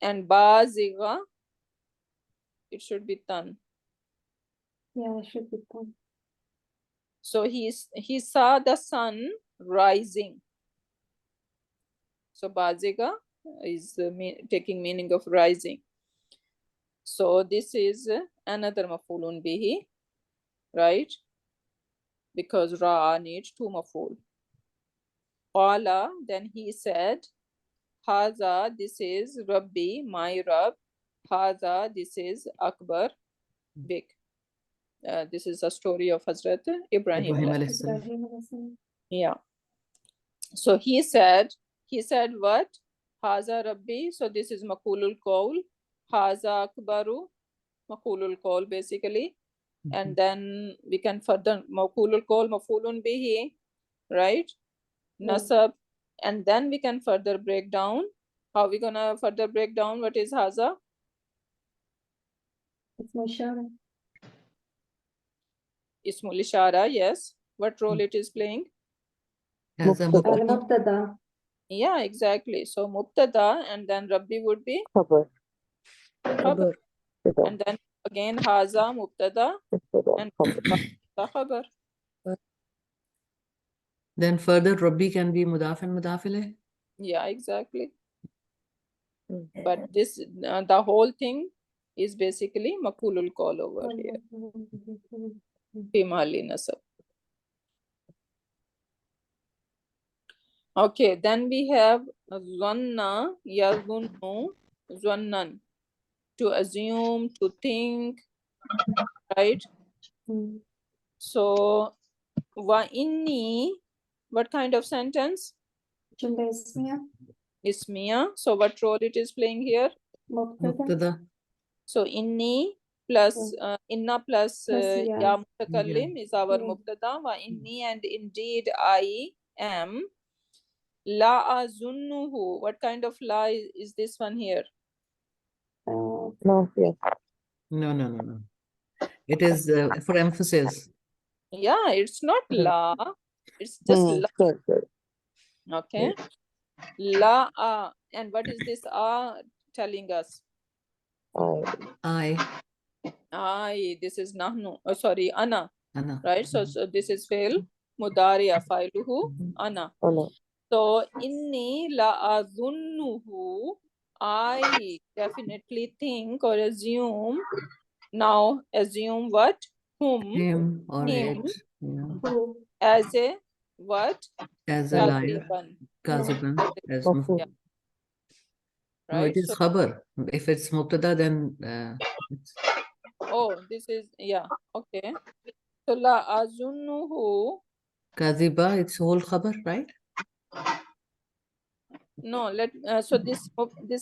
And bazigha. It should be tan. Yeah, it should be done. So he saw the sun rising. So bazega is taking meaning of rising. So this is another maf'ulun bihi, right? Because ra needs two maf'ul. Qala, then he said, Haza, this is Rabbi, my Rabb. Haza, this is Akbar, big. This is a story of Hazrat Ibrahim. Ibrahim alayhi salam. Ibrahim alayhi salam. Yeah. So he said what? Haza Rabbi. So this is Maqulul Qawl. Haza Akbaru, Maqulul Qawl basically. And then we can further Maqulul Qawl, Mafulun Bihi, right? Yeah. Nasab. And then we can further break down. How we gonna further break down what is Haza? It's Mashara. Ismul Ishara, yes. What role it is playing? As a mubtada. Al-Mubtada. Yeah, exactly. So Mubtada and then Rabbi would be Khabar. Khabar. Khabar. And then again Haza Mubtada and the Khabar. Then further Rabbi can be mudaf and mudaf ilayh. Yeah, exactly. Mm. But this the whole thing is basically Maqulul Qawl over here. Fi mahalli nasab. Okay, then we have Zanna, Yazunnu, Zannan. To assume, to think, right? Mm. So, wa inni, what kind of sentence? Jumla ismiya. Ismiya. So, what role it is playing here? Mubtada. Mubtada. So, inni plus inna plus Plus ya ya. mutakallim is our Yeah. mubtada. Wa inni, and indeed I am. La azunnuhu. What kind of la is this one here? No, yes. No. It is for emphasis. Yeah, it's not Mhm. la. It's just la. Good. Okay. La a. And what is this a telling us? I, This is nahnu. Oh, sorry, ana. Anna. Right? So this is fail mudariya failuhu ana. Oh, no. So inni la azunnuhu. I definitely think or assume. Now assume what? Whom? Him or Him. it. Yeah. Who? As a what? As a liar. Kaziban. Kaziban. As Mafhum. Yeah. No, Right? it is So, khabar. If it's mubtada, then it's oh, this is, yeah, okay. So la azunnuhu. kaziba, it's whole khabar, right? No, so this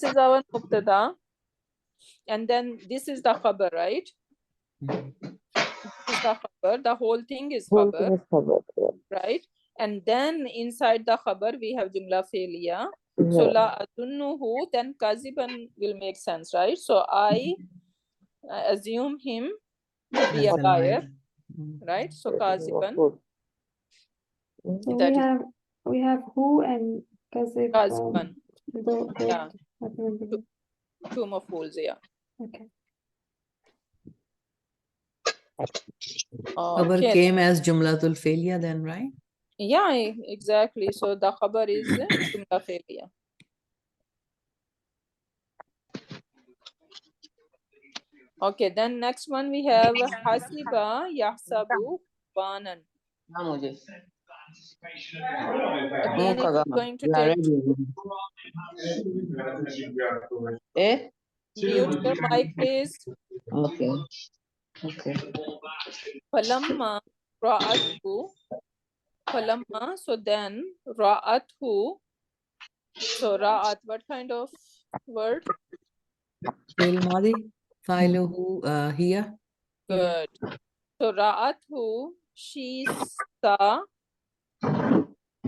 is our mubtada, and then this is the khabar, right? Mhm. This is the khabar. The whole thing is Whole khabar, thing is covered. Yeah. right? And then inside the khabar we have jumla failiya. So Yeah. la azunnuhu, then kaziban will make sense, right? So I assume him to be a As a liar, liar. right? So It is kaziban, mafhum. So that is we have who and Kazib. kaziban. Both. Yeah. Okay. Two maf'uls, yeah. Khabar Okay. came as jumlatul failure then, right? Yeah, exactly. So the khabar is jumla failure. Okay, then next one we have hasiba yahsabu banan. Again, it is going to take mute your mic, please. Okay. Falamma ra'athu. Falamma, so then ra'athu. So ra'at, what kind of word? Fail madi. Fa'iluhu here. Good. So ra'athu, she saw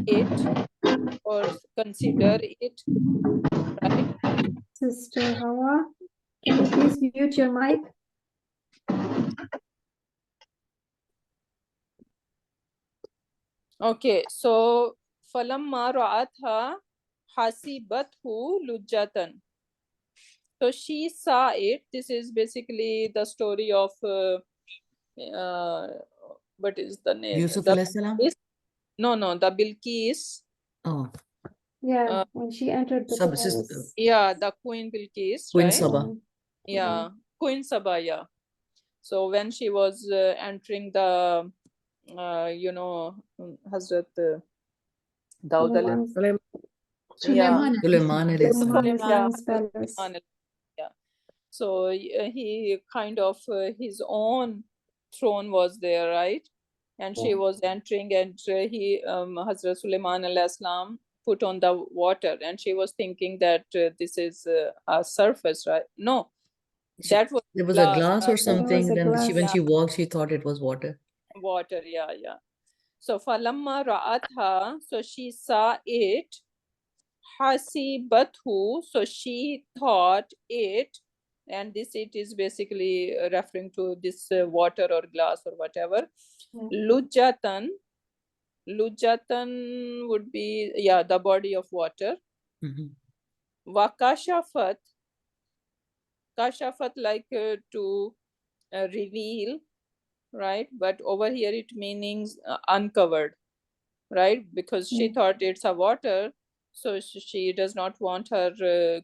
it or consider it, right? Sister Hawa, can you please mute your mic? Okay, so falamma ra'atha hasibathu lujjatan. So she saw it. This is basically the story of what is the name? Yusuf The alayhi salam? no, the Bilqis. Oh, Yeah, when she entered the Subsist- palace. Yeah, the Queen Bilqis, Queen right? Saba. Yeah, Queen Saba, yeah. So when she was entering the, Hazrat Daud Suleiman's- yeah, Sulaiman alayhi salam. Suleiman's yeah, palace. yeah. So he kind of his own throne was there, right? And she was entering, and Hazrat Sulaiman alayhi salam put on the water, and she was thinking that this is a surface, right? No, that was There was a glass or was something. a Then she, when glass. she walked, she thought it was water. water, yeah. So falamma ra'atha, so she saw it. Hasibathu, so she thought it, and this it is basically referring to this water or glass or whatever. Yeah. Lujatan would be, the body of water. Mhm. Wakashafat, kashafat, like to reveal, right? But over here it means uncovered, right? Because she thought it's a water, so she does not want her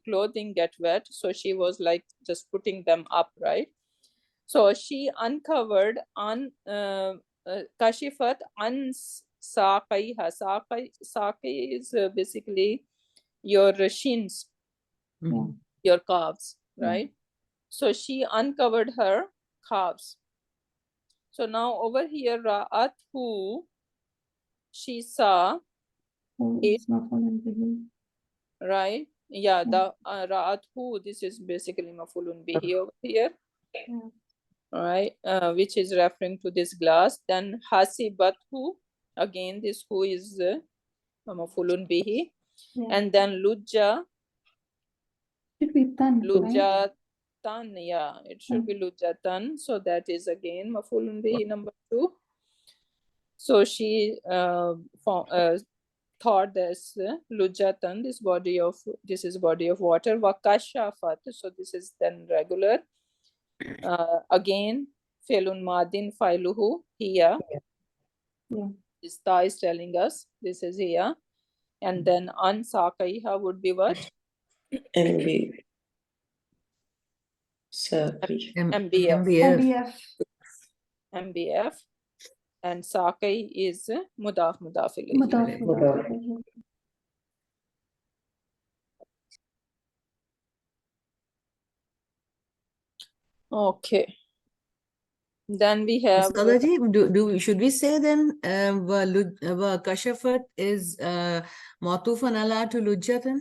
clothing get wet, so she was like just putting them up, right? So she uncovered on kashifat an saqaiha. Saqai is basically your shins, Mhm. your calves, right? So she uncovered her calves. So now over here, ra'athu, she saw it, right? Yeah, the ra'athu, this is basically mafulun bihi over here, right? Which is referring to this glass. Then hasibathu, again this who is mafulun bihi. And then lujja, Should be tan, right? lujatan, yeah, it should be lujatan. So that is again mafulun bihi number 2. So she thought this lujatan, this is body of water. Wakashafat, so this is then regular. Again, felun madin failuhu here. Yeah. This ta is telling us this is here. And then ansakaiha would be what? MB. Saqi. MBF. MBF. MBF. And sakai is mudaf ilayhi. Mudaf. Okay. Then we have Sadaji, should we say then Kashafat is Matufan ala to Lujjatan?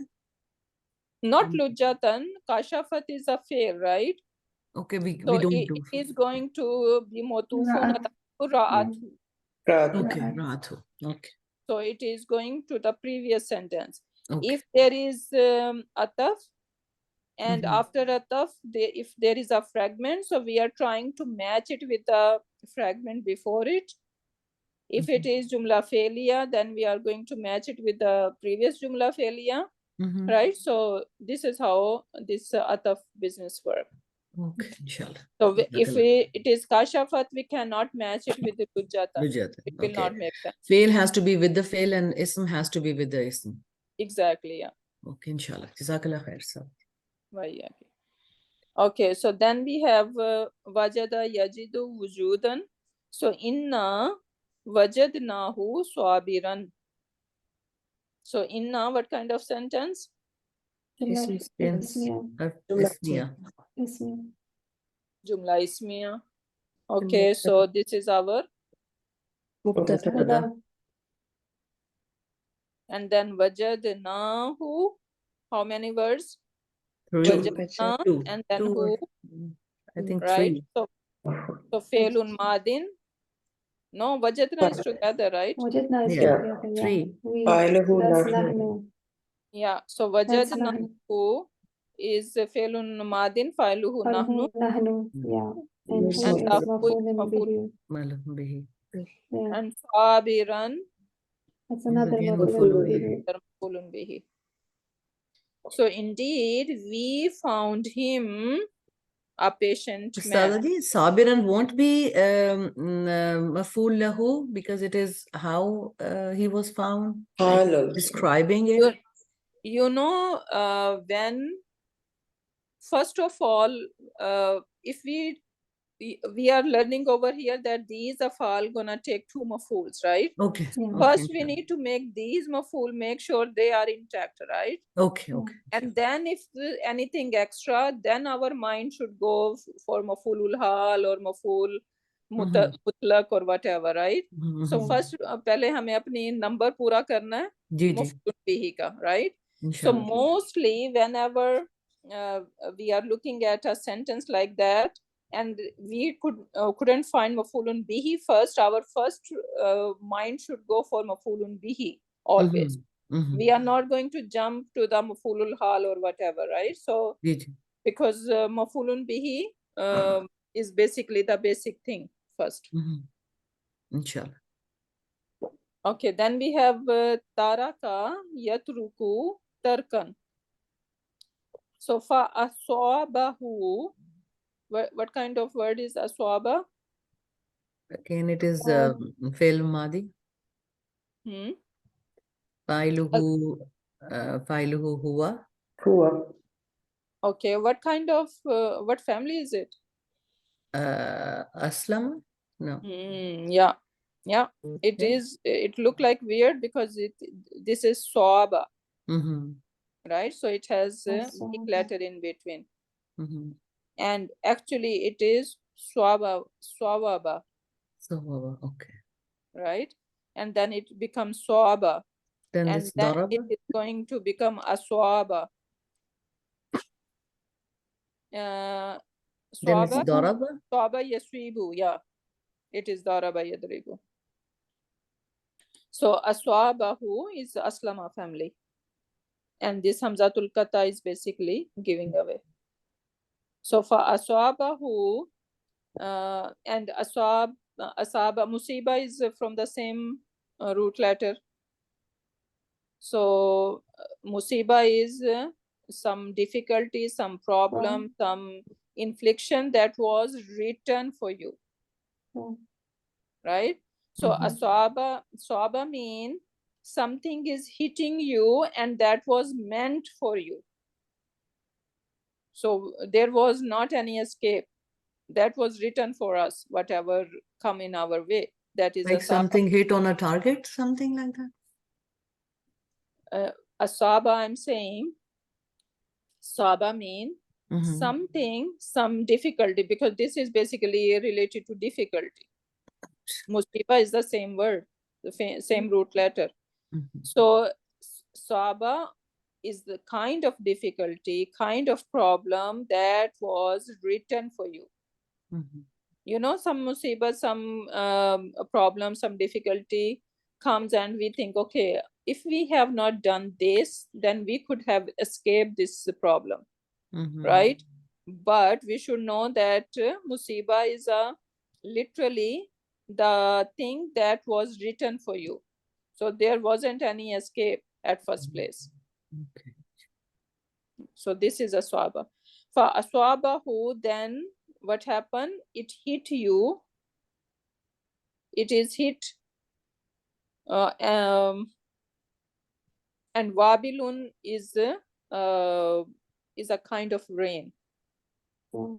not lujjatan, kashafat is a fail, right? Okay, we So don't it do. is going to be motufun ra'athu. Okay, Rathu. Okay. So it is going to the previous sentence. Okay. If there is ataf, and after ataf, if there is a fragment, so we are trying to match it with the fragment before it. If it is jumla failure, then we are going to match it with the previous jumla failure, right? So this is how this ataf business works. Okay, inshallah. So if it is kashafat, we cannot match it with the lujjatan. Lujjatan. It will Okay. not make sense. Fail has to be with the fail and ism has to be with the ism. Exactly, yeah. Okay, inshallah. Jazakallah khair, sir. Okay, so then we have wajada yajidu wujudan. So inna wajadnahu swabiran. So inna, what kind of sentence? Ismiya. Jumla ismiya. Okay, so this is our, Mubtada. and then wajadnahu, how many words? Three. Wajadna, Two. and then Two. who, I think right? three. So failun madin. No, wajadna is together, right? Wajadna is Yeah. together, yeah. Three. Failuhu That's nahnu. nahnu. Yeah, so That's wajadnahu is failun madin, failuhu nahnu. Nahnu, yeah. And who is And the who is mafulun maful. bihi. Malum bihi. Yeah, And sabiran, that's another again mafulun mafulun bihi. mafulun bihi. So indeed, we found him a patient man. Ustadaji, Sabiran won't be maf'ul lahu because it is how he was found, like Hal also. describing it. You know, when first of all, if we are learning over here that these afal gonna take two mafuls, right? Okay. Yeah. Okay. First, we need to make these maful, make sure they are intact, right? Okay. Okay. And then if anything extra, then our mind should go for mafulul hal or maful mutlaq or whatever, right? So first, पहले हमें अपनी number पूरा करना है जी जी maful bihi ka, right? So इंशाल्लाह mostly whenever we are looking at a sentence like that, and we couldn't find mafulun bihi first, our first mind should go for mafulun bihi always. We are not going to jump to the mafulul hal or whatever, right? So ji ji because mafulun bihi is basically the basic thing first. इंशाल्लाह Okay, then we have taraka yatruku tarkan. So fa aswabahu, what kind of word is aswaba? again it is fi'l madi Hmm? fa'iluhu huwa Poor. Okay, what kind of what family is it? aslam no Yeah, yeah. It Okay. is. It look like weird because this is swaba, right? So it has a Aswaba. big letter in between, Mm-hmm. and actually it is swaba, swababa, So okay right? And then it becomes swaba, then and this then daraba it is going to become aswaba. then it's Swaba, daraba swaba yasribu. Yeah, it is daraba yadribu. So aswabahu is aslama family, and this hamzatul kata is basically giving away. So for aswabahu and asaba musiba is from the same root letter. So musiba is some difficulty, some problem, some infliction that was written for you, right? So aswaba mean something is hitting you and that was meant for you. So there was not any escape. That was written for us, whatever come in our way. That is like asaba. something hit on a target something like that Asaba, I'm saying. Saba mean something, some difficulty, because this is basically related to difficulty. Musiba is the same word, the same root letter. So Saba is the kind of difficulty, kind of problem that was written for you. You know, some musiba, some problem, some difficulty comes and we think, okay, if we have not done this, then we could have escaped this problem, right? But we should know that musiba is literally the thing that was written for you. So there wasn't any escape at first place. Okay. So this is aswaba. For aswabahu, then what happened? It hit you. It is hit. And wabilun is a kind of rain. For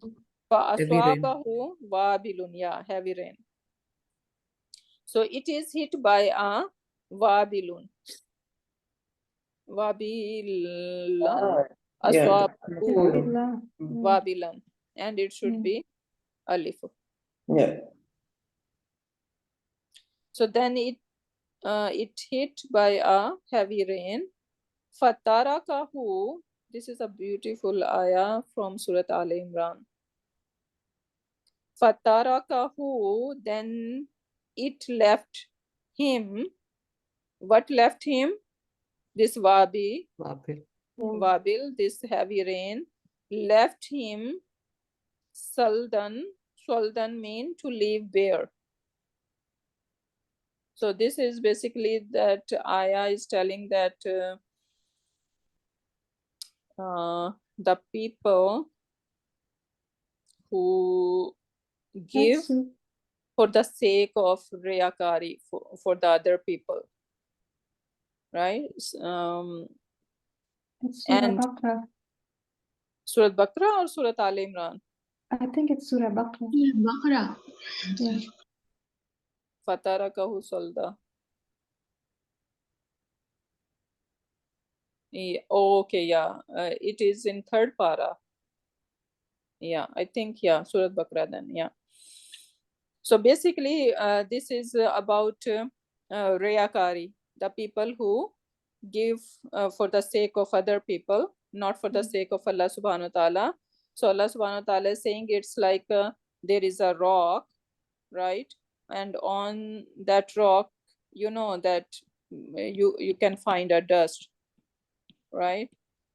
Heavy rain. aswabahu wabilun, yeah, heavy rain. So it is hit by a wabilun. Wabilan. Aswabahu wabilan. And it should be alif. Yeah. So then it hit by a heavy rain. Fatarakahu. This is a beautiful ayah from Surat Al Imran. Fatarakahu, then it left him. What left him? This wabil, this heavy rain, left him saldan. Saldan mean to leave bare. So this is basically that ayah is telling that the people who give That's true. for the sake of riyakari, for the other people, right? It's Surah And Baqarah. Surat Baqarah or Surat Al Imran? I think it's Surah Baqarah. Baqarah. Yeah. Fatarakahu solda. Yeah, okay, yeah. It is in third para. Yeah, I think, yeah, Surat Baqarah then, yeah. So basically, this is about riyakari, the people who give for the sake of other people, not for the sake of Allah subhanahu wa ta'ala. So Allah subhanahu wa ta'ala is saying it's like there is a rock, right? And on that rock, you know that you can find a dust, right?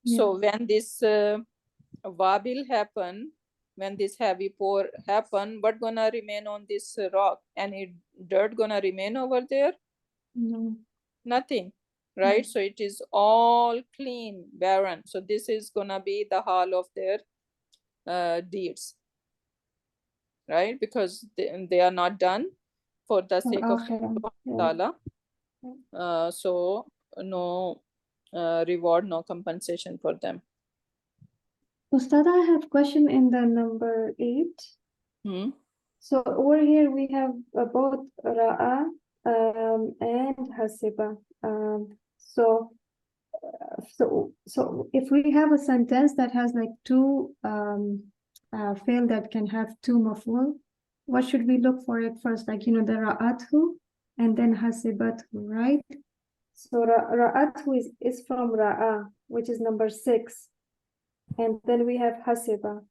Yeah. So when this wabil happen, when this heavy pour happen, what gonna remain on this rock? Any dirt gonna remain over there? No. Nothing, right? So it is all clean, barren. So this is gonna be the hal of their deeds, right? Because they are not done for the For sake of Akhirah. Yeah. Allah. So no reward, no compensation for them. Ustad, I have question in the number 8. Hmm? So over here we have both Ra'a and Hasiba. So if we have a sentence that has like two fail that can have two maf'ul, what should we look for it first? Like, you know, the Ra'athu and then Hasibathu, right? So Ra'athu is from Ra'a, which is number 6. And then we have Hasiba.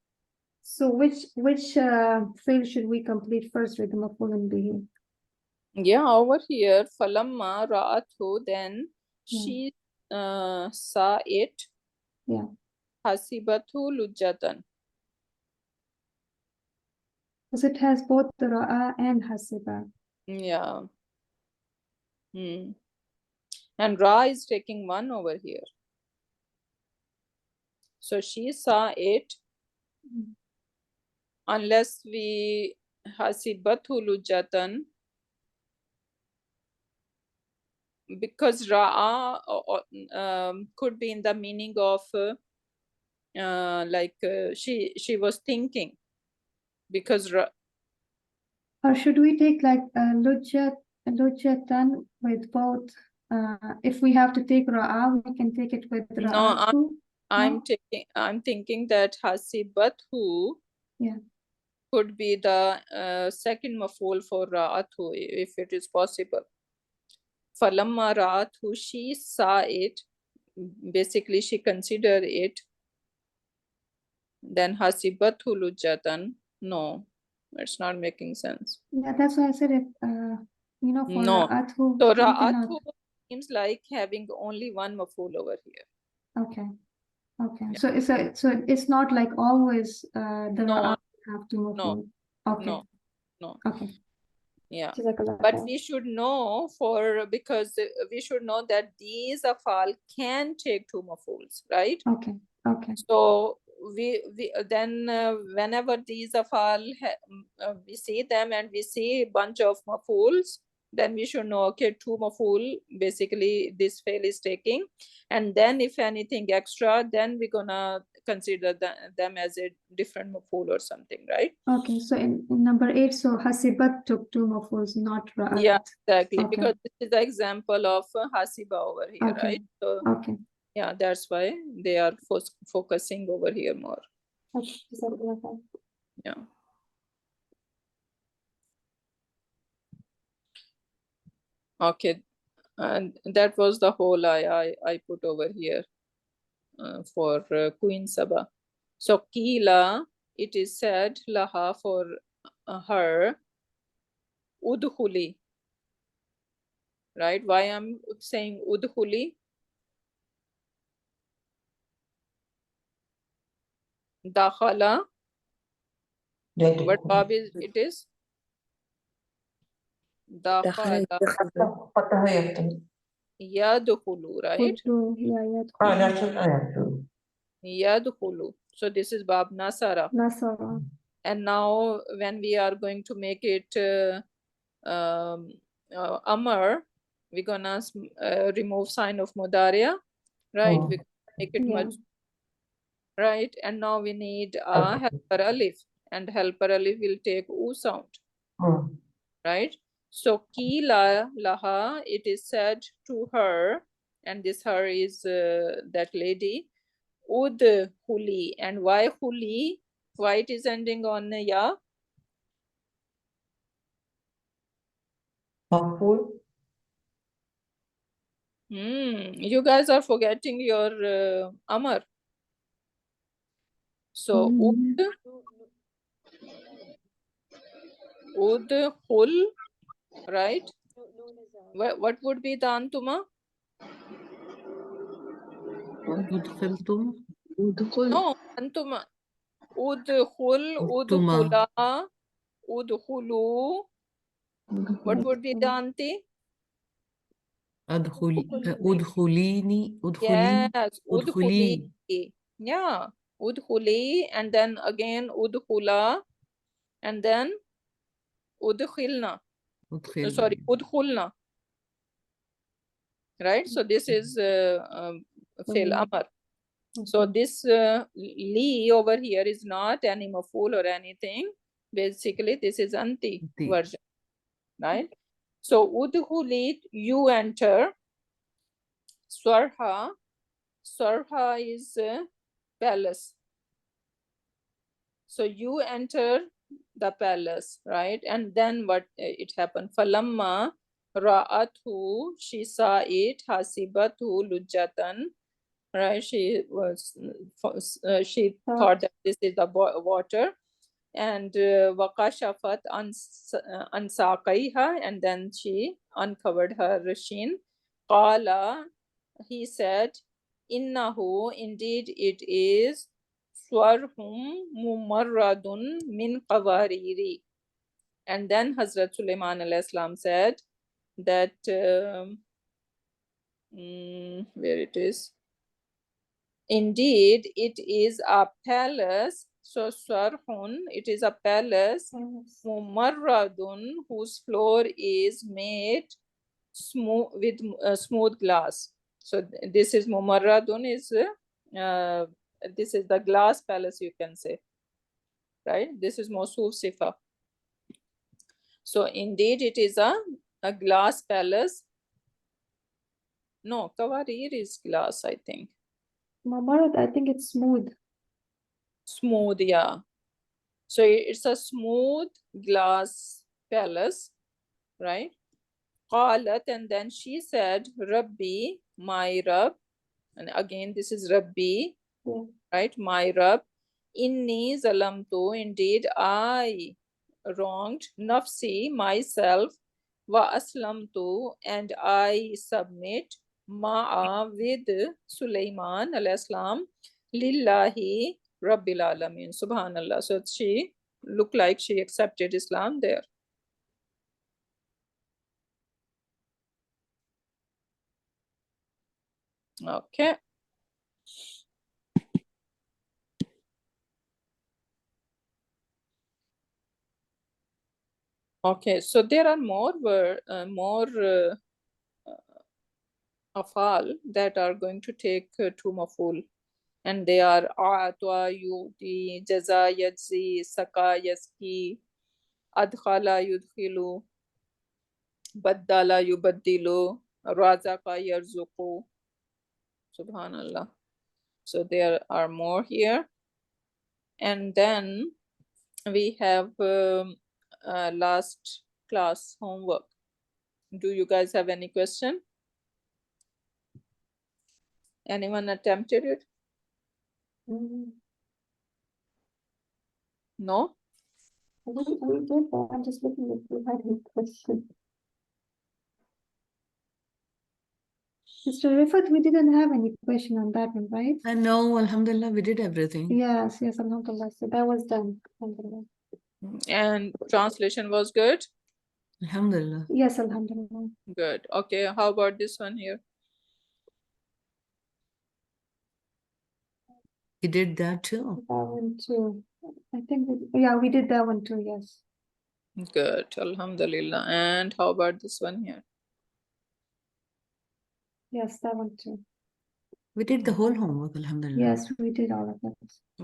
So which fail should we complete first with the maf'ul bihi? Yeah, over here, falamma ra'athu, then Yeah. she saw it. Yeah. Hasibathu lujjatan. Because it has both the Ra'a and Hasiba. Yeah. And Ra is taking 1 over here. So she saw it, unless we hasibathu lujjatan, because Ra'a could be in the meaning of she was thinking, because Or should we take like Lujjatan with both? If we have to take Ra'a, we can take it with No, Ra'atu. I'm thinking that hasibathu Yeah. could be the second maf'ul for ra'athu, if it is possible. Falamma ra'athu, she saw it, basically she considered it. Then hasibathu lujjatan, no, it's not making sense. Yeah, that's why I said it, you know, for No. Ra'atu. So we cannot. ra'athu seems like having only one maf'ul over here. Okay. Okay. So it's not like always the No, Ra'a have to move no, forward. Okay. no. Okay. Yeah. Jazakallah But khair. we should know because we should know that these afal can take two mafuls, right? Okay. Okay. So we then whenever these afal we see them and we see a bunch of mafuls, then we should know, okay, two maful basically this fail is taking, and then if anything extra, then we're gonna consider them as a different maful or something, right? Okay. So in number 8, so Hasibat took 2 mafuls, not Ra'at. Yeah, exactly. Okay. Because this is the example of hasiba over here, Okay. right? So Okay. yeah, that's why they are focusing over here more. Okay. Jazakallah khair. Yeah. Okay, and that was the whole I put over here for Queen Saba. So Kila, it is said laha for her, udhuli, right? Why I'm saying udhuli? Dakhala, what verb is it is? Dakhala yadkhulu, right? Udkhulu, yeah, that's what I have to. Yadkhulu. So this is Bab Nasara. Nasara. And now when we are going to make it Amar, we're gonna remove sign of Mudariya, right? Oh. We make it Yeah. much, right? And now we need a helper alif, and helper alif will take U sound, Oh. right? So Kila Laha, it is said to her, and this her is that lady, Ud Huli. And why Huli? Why it is ending on Ya? Maful. You guys are forgetting your Amar. So Ud Hul, right? What would be the Antuma? أدخلتم udkhul, No, Antuma. Udkhul, أدخلتما udkhula, udkhulu. What udkhul, would be the Anti? أدخليني Yes, udkhuli. أدخلي Yeah, udkhuli, and then again udkhula, and then udkhilna. أدخل Sorry, udkhulna. Right? So this is Fil Amar. So this li over here is not any maful or anything. Basically, this is anti Anti. version, right? So udkhuli, you enter. Swarha, Swarha is palace. So you enter the palace, right? And then what it happened? Falamma ra'athu, she saw it. Hasibatu lujjatan, right? She she thought that this is the water. And wakashafat an saqaiha, and then she uncovered her shin. Qala, he said, innahu, indeed it is swarhum mumarradun min qawariri. And then Hazrat Sulaiman alayhi salam said that where it is, indeed it is a palace. So Sarhun, it is a palace, Mumarradun, whose floor is made smooth with smooth glass. So this is Mumarradun, is this is the glass palace, you can say, right? This is Mawsuf Sifa. So indeed it is a glass palace. No, Kawarir is glass, I think. Mamarat, I think it's smooth. Smooth, yeah. So it's a smooth glass palace, right? Qalat, and then she said, Rabbi, my Rabb, and again this is Rabbi, Yeah. right? My Rabb, inni zalamtu, indeed I wronged nafsi, myself, wa aslamtu, and I submit ma'a, with Sulaiman alayhi salam, lillahi rabbil alamin, subhanallah. So she looked like she accepted Islam there. Okay. Okay, so there are more afal that are going to take two maful, and they are a'atwa, yu'ti, jaza, yajzi, saka, yaski, adkhala, yudkhilu, baddala, yubaddilu, razaka, yarzuqu. Subhanallah. So there are more here. And then we have last class homework. Do you guys have any question? Anyone attempted it? No? We did, but I'm just looking if we had any question. Mr. Rifat, we didn't have any question on that one, right? No, Alhamdulillah, we did everything. Yes, alhamdulillah. So that was done. Alhamdulillah. And translation was good? Alhamdulillah. Yes, alhamdulillah. Good. Okay, how about this one here? You did that too. That one too. I think, yeah, we did that one too, yes. Good. Alhamdulillah. And how about this one here? Yes, that one too. We did the whole homework, alhamdulillah. Yes, we did all of that.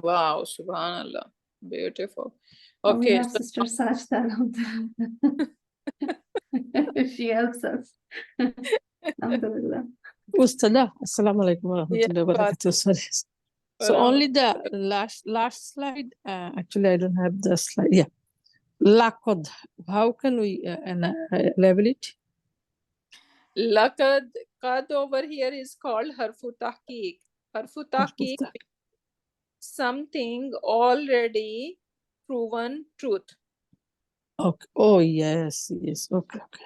Wow, subhanallah. Beautiful. Oh, we Okay, have so Sister Sajda. She helps us. Alhamdulillah. Ustada, assalamu alaikum wa Yeah, rahmatullahi wa barakatuh. Sorry. So Wa only the last slide. Actually, I don't have the slide. Yeah, laqad. How can we level it? Laqad, qad over here is called harfu tahqiq. Harfu tahqiq Tahqiq. something already proven truth. Okay. Oh yes, yes. Okay, okay.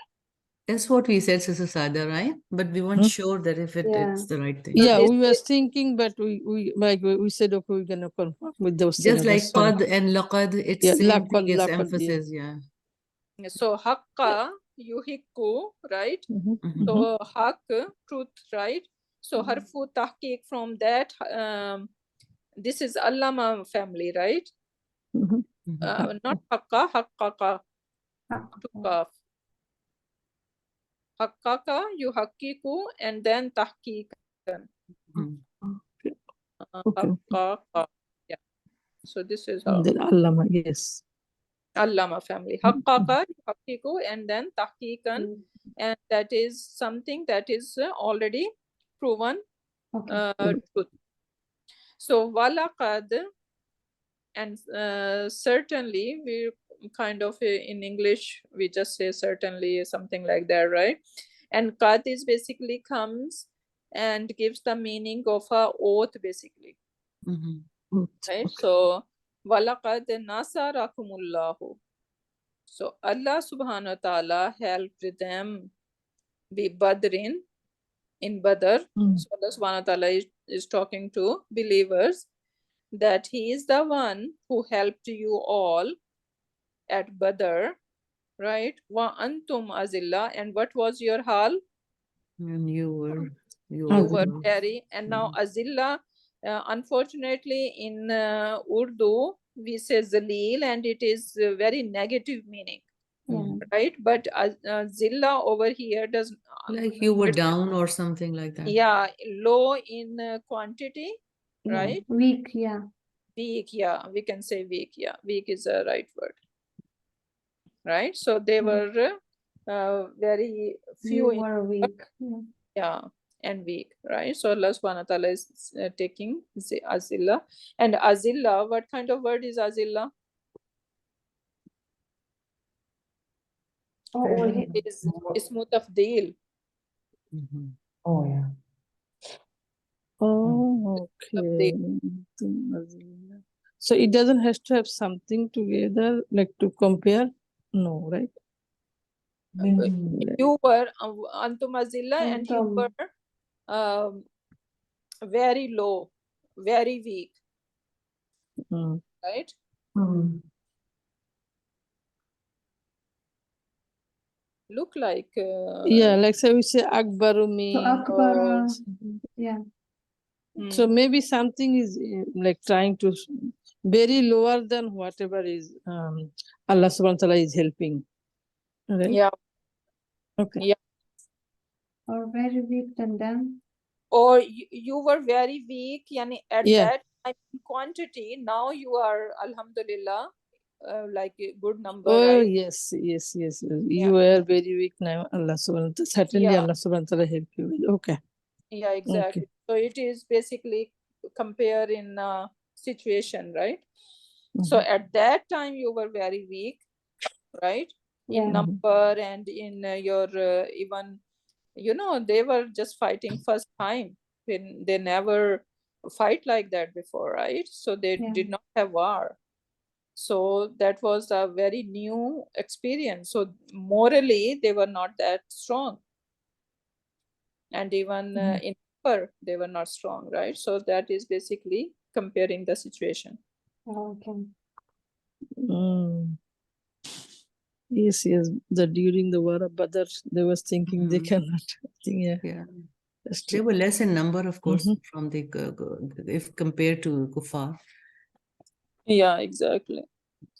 That's what we said, Sister Sada, right? But we weren't Hmm? sure that if Yeah. it's the right thing. So Yeah, this we were is- thinking, but we said okay, we're gonna confirm with those. Just like syllabus. Sorry. qad and laqad, it's Yeah, same laqad, thing as laqad, yeah. emphasis, yeah. So haqqa, yuhikku, right? Mhm, Mhm. So haq, truth, right? So Mhm. harfu tahqiq from that, this is Allama family, right? mhm. Mhm. Not haqqa, haqqaqa, Ah, to kaf. Haqqaqa, yuhaqqiqu, and then tahqiqan. Mhm. Okay. Okay. Haqqaqa. Yeah. So this is And how then Allama, yes. Allama family. Mhm, Haqqaqa, yuhaqqiqu, and then tahqiqan. mm, And that is something that is already proven Okay. truth. So walaqad, and certainly we kind of in English we just say certainly, something like that, right? And qad is basically comes and gives the meaning of a oath basically, Mhm. right? Okay. So walaqad nasarakumullahu. So Allah subhanahu wa ta'ala helped them be Badrin in Badr. Mm. So Allah subhanahu wa ta'ala is talking to believers that he is the one who helped you all at Badr, right? Wa antum azillah, and what was your hal? And you were You were Azillah. very, and now azillah, unfortunately in Urdu we say zalil, and it is very negative meaning, Yeah. right? But zilla over here does like you were it's- down or something like that. yeah, low in quantity, Yeah. right? Weak, yeah. Weak, yeah, we can say weak, yeah, weak is a right word, right? So they Mhm. were very few You in, were weak. Yeah. yeah, and weak, right? So Allah subhanahu wa ta'ala is taking azillah. And azillah, what kind of word is azillah? Oh, over here. Is ismu tafdeel. Mhm. Oh, yeah. Oh, okay. Azillah. So it doesn't have to have something together, like to compare. No, right? You were antum azillah, and you Antum. were very low, very weak, Mm. right? Mm. Look like Yeah, like say we say Akbaru So me. Akbar, or something. yeah. So maybe something is like trying to very lower than whatever is Allah subhanahu wa ta'ala is helping. Right? yeah, Okay. yeah. Or very weak than them. Or you were very weak, yani at Yeah. that time in quantity. Now you are alhamdulillah like a good number, Oh right? yes, yes, yes. Yeah. You were very weak now. Allah subhanahu wa ta'ala. Certainly Yeah. Allah subhanahu wa ta'ala help you with. Okay. Yeah, exactly. So it is basically compare in situation, right? So Mhm. at that time you were very weak, right? Yeah. In number and in your even, you know, they were just fighting first time when they never fight like that before, right? So they Yeah. did not have war. So that was a very new experience. So morally they were not that strong, and even in number they were not strong, right? So that is basically comparing the situation. Okay. Mm. Yes, yes. That during the war of Badr, they was thinking they Mhm. cannot. I think, yeah. Yeah. That's They true. were less in number, of course, Mhm. from the if compared to Kuffar. Yeah, exactly.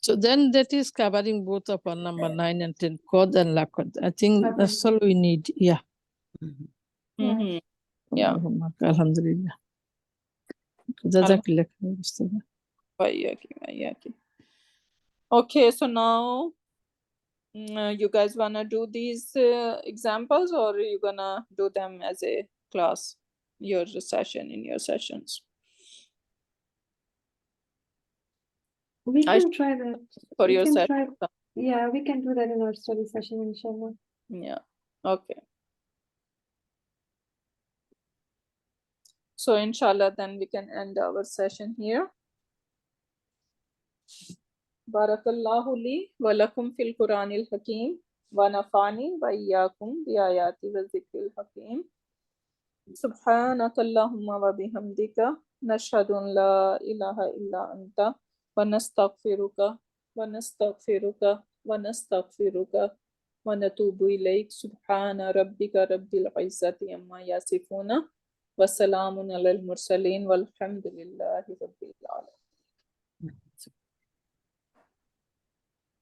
So then that is covering both of our number 9 and 10, Qad and Laqad. I think Qad that's and all we need. Yeah. Mhm. Yeah. Mhm. Yeah. Alhamdulillah. Jazakallah khair, Ustaz. Wayyaki. Okay, so now you guys wanna do these examples, or you gonna do them as a class, your session in your sessions? We I can try that. For We your can session. try. Yeah, we can do that in our study session, inshallah. Yeah. Okay. So inshallah, then we can end our session here. Barakallahu li wa lakum fil Quranil Hakim wa nafani wa iyyakum bi ayati wa zikril hakim. Subhanaka Allahumma wa bihamdika nashhadu an la ilaha illa anta wa nastaghfiruka wa nastaghfiruka wa nastaghfiruka wa natubu ilayk. Subhana rabbika rabbil izzati amma yasifuna wa salamun alal mursalin walhamdulillahi rabbil alamin.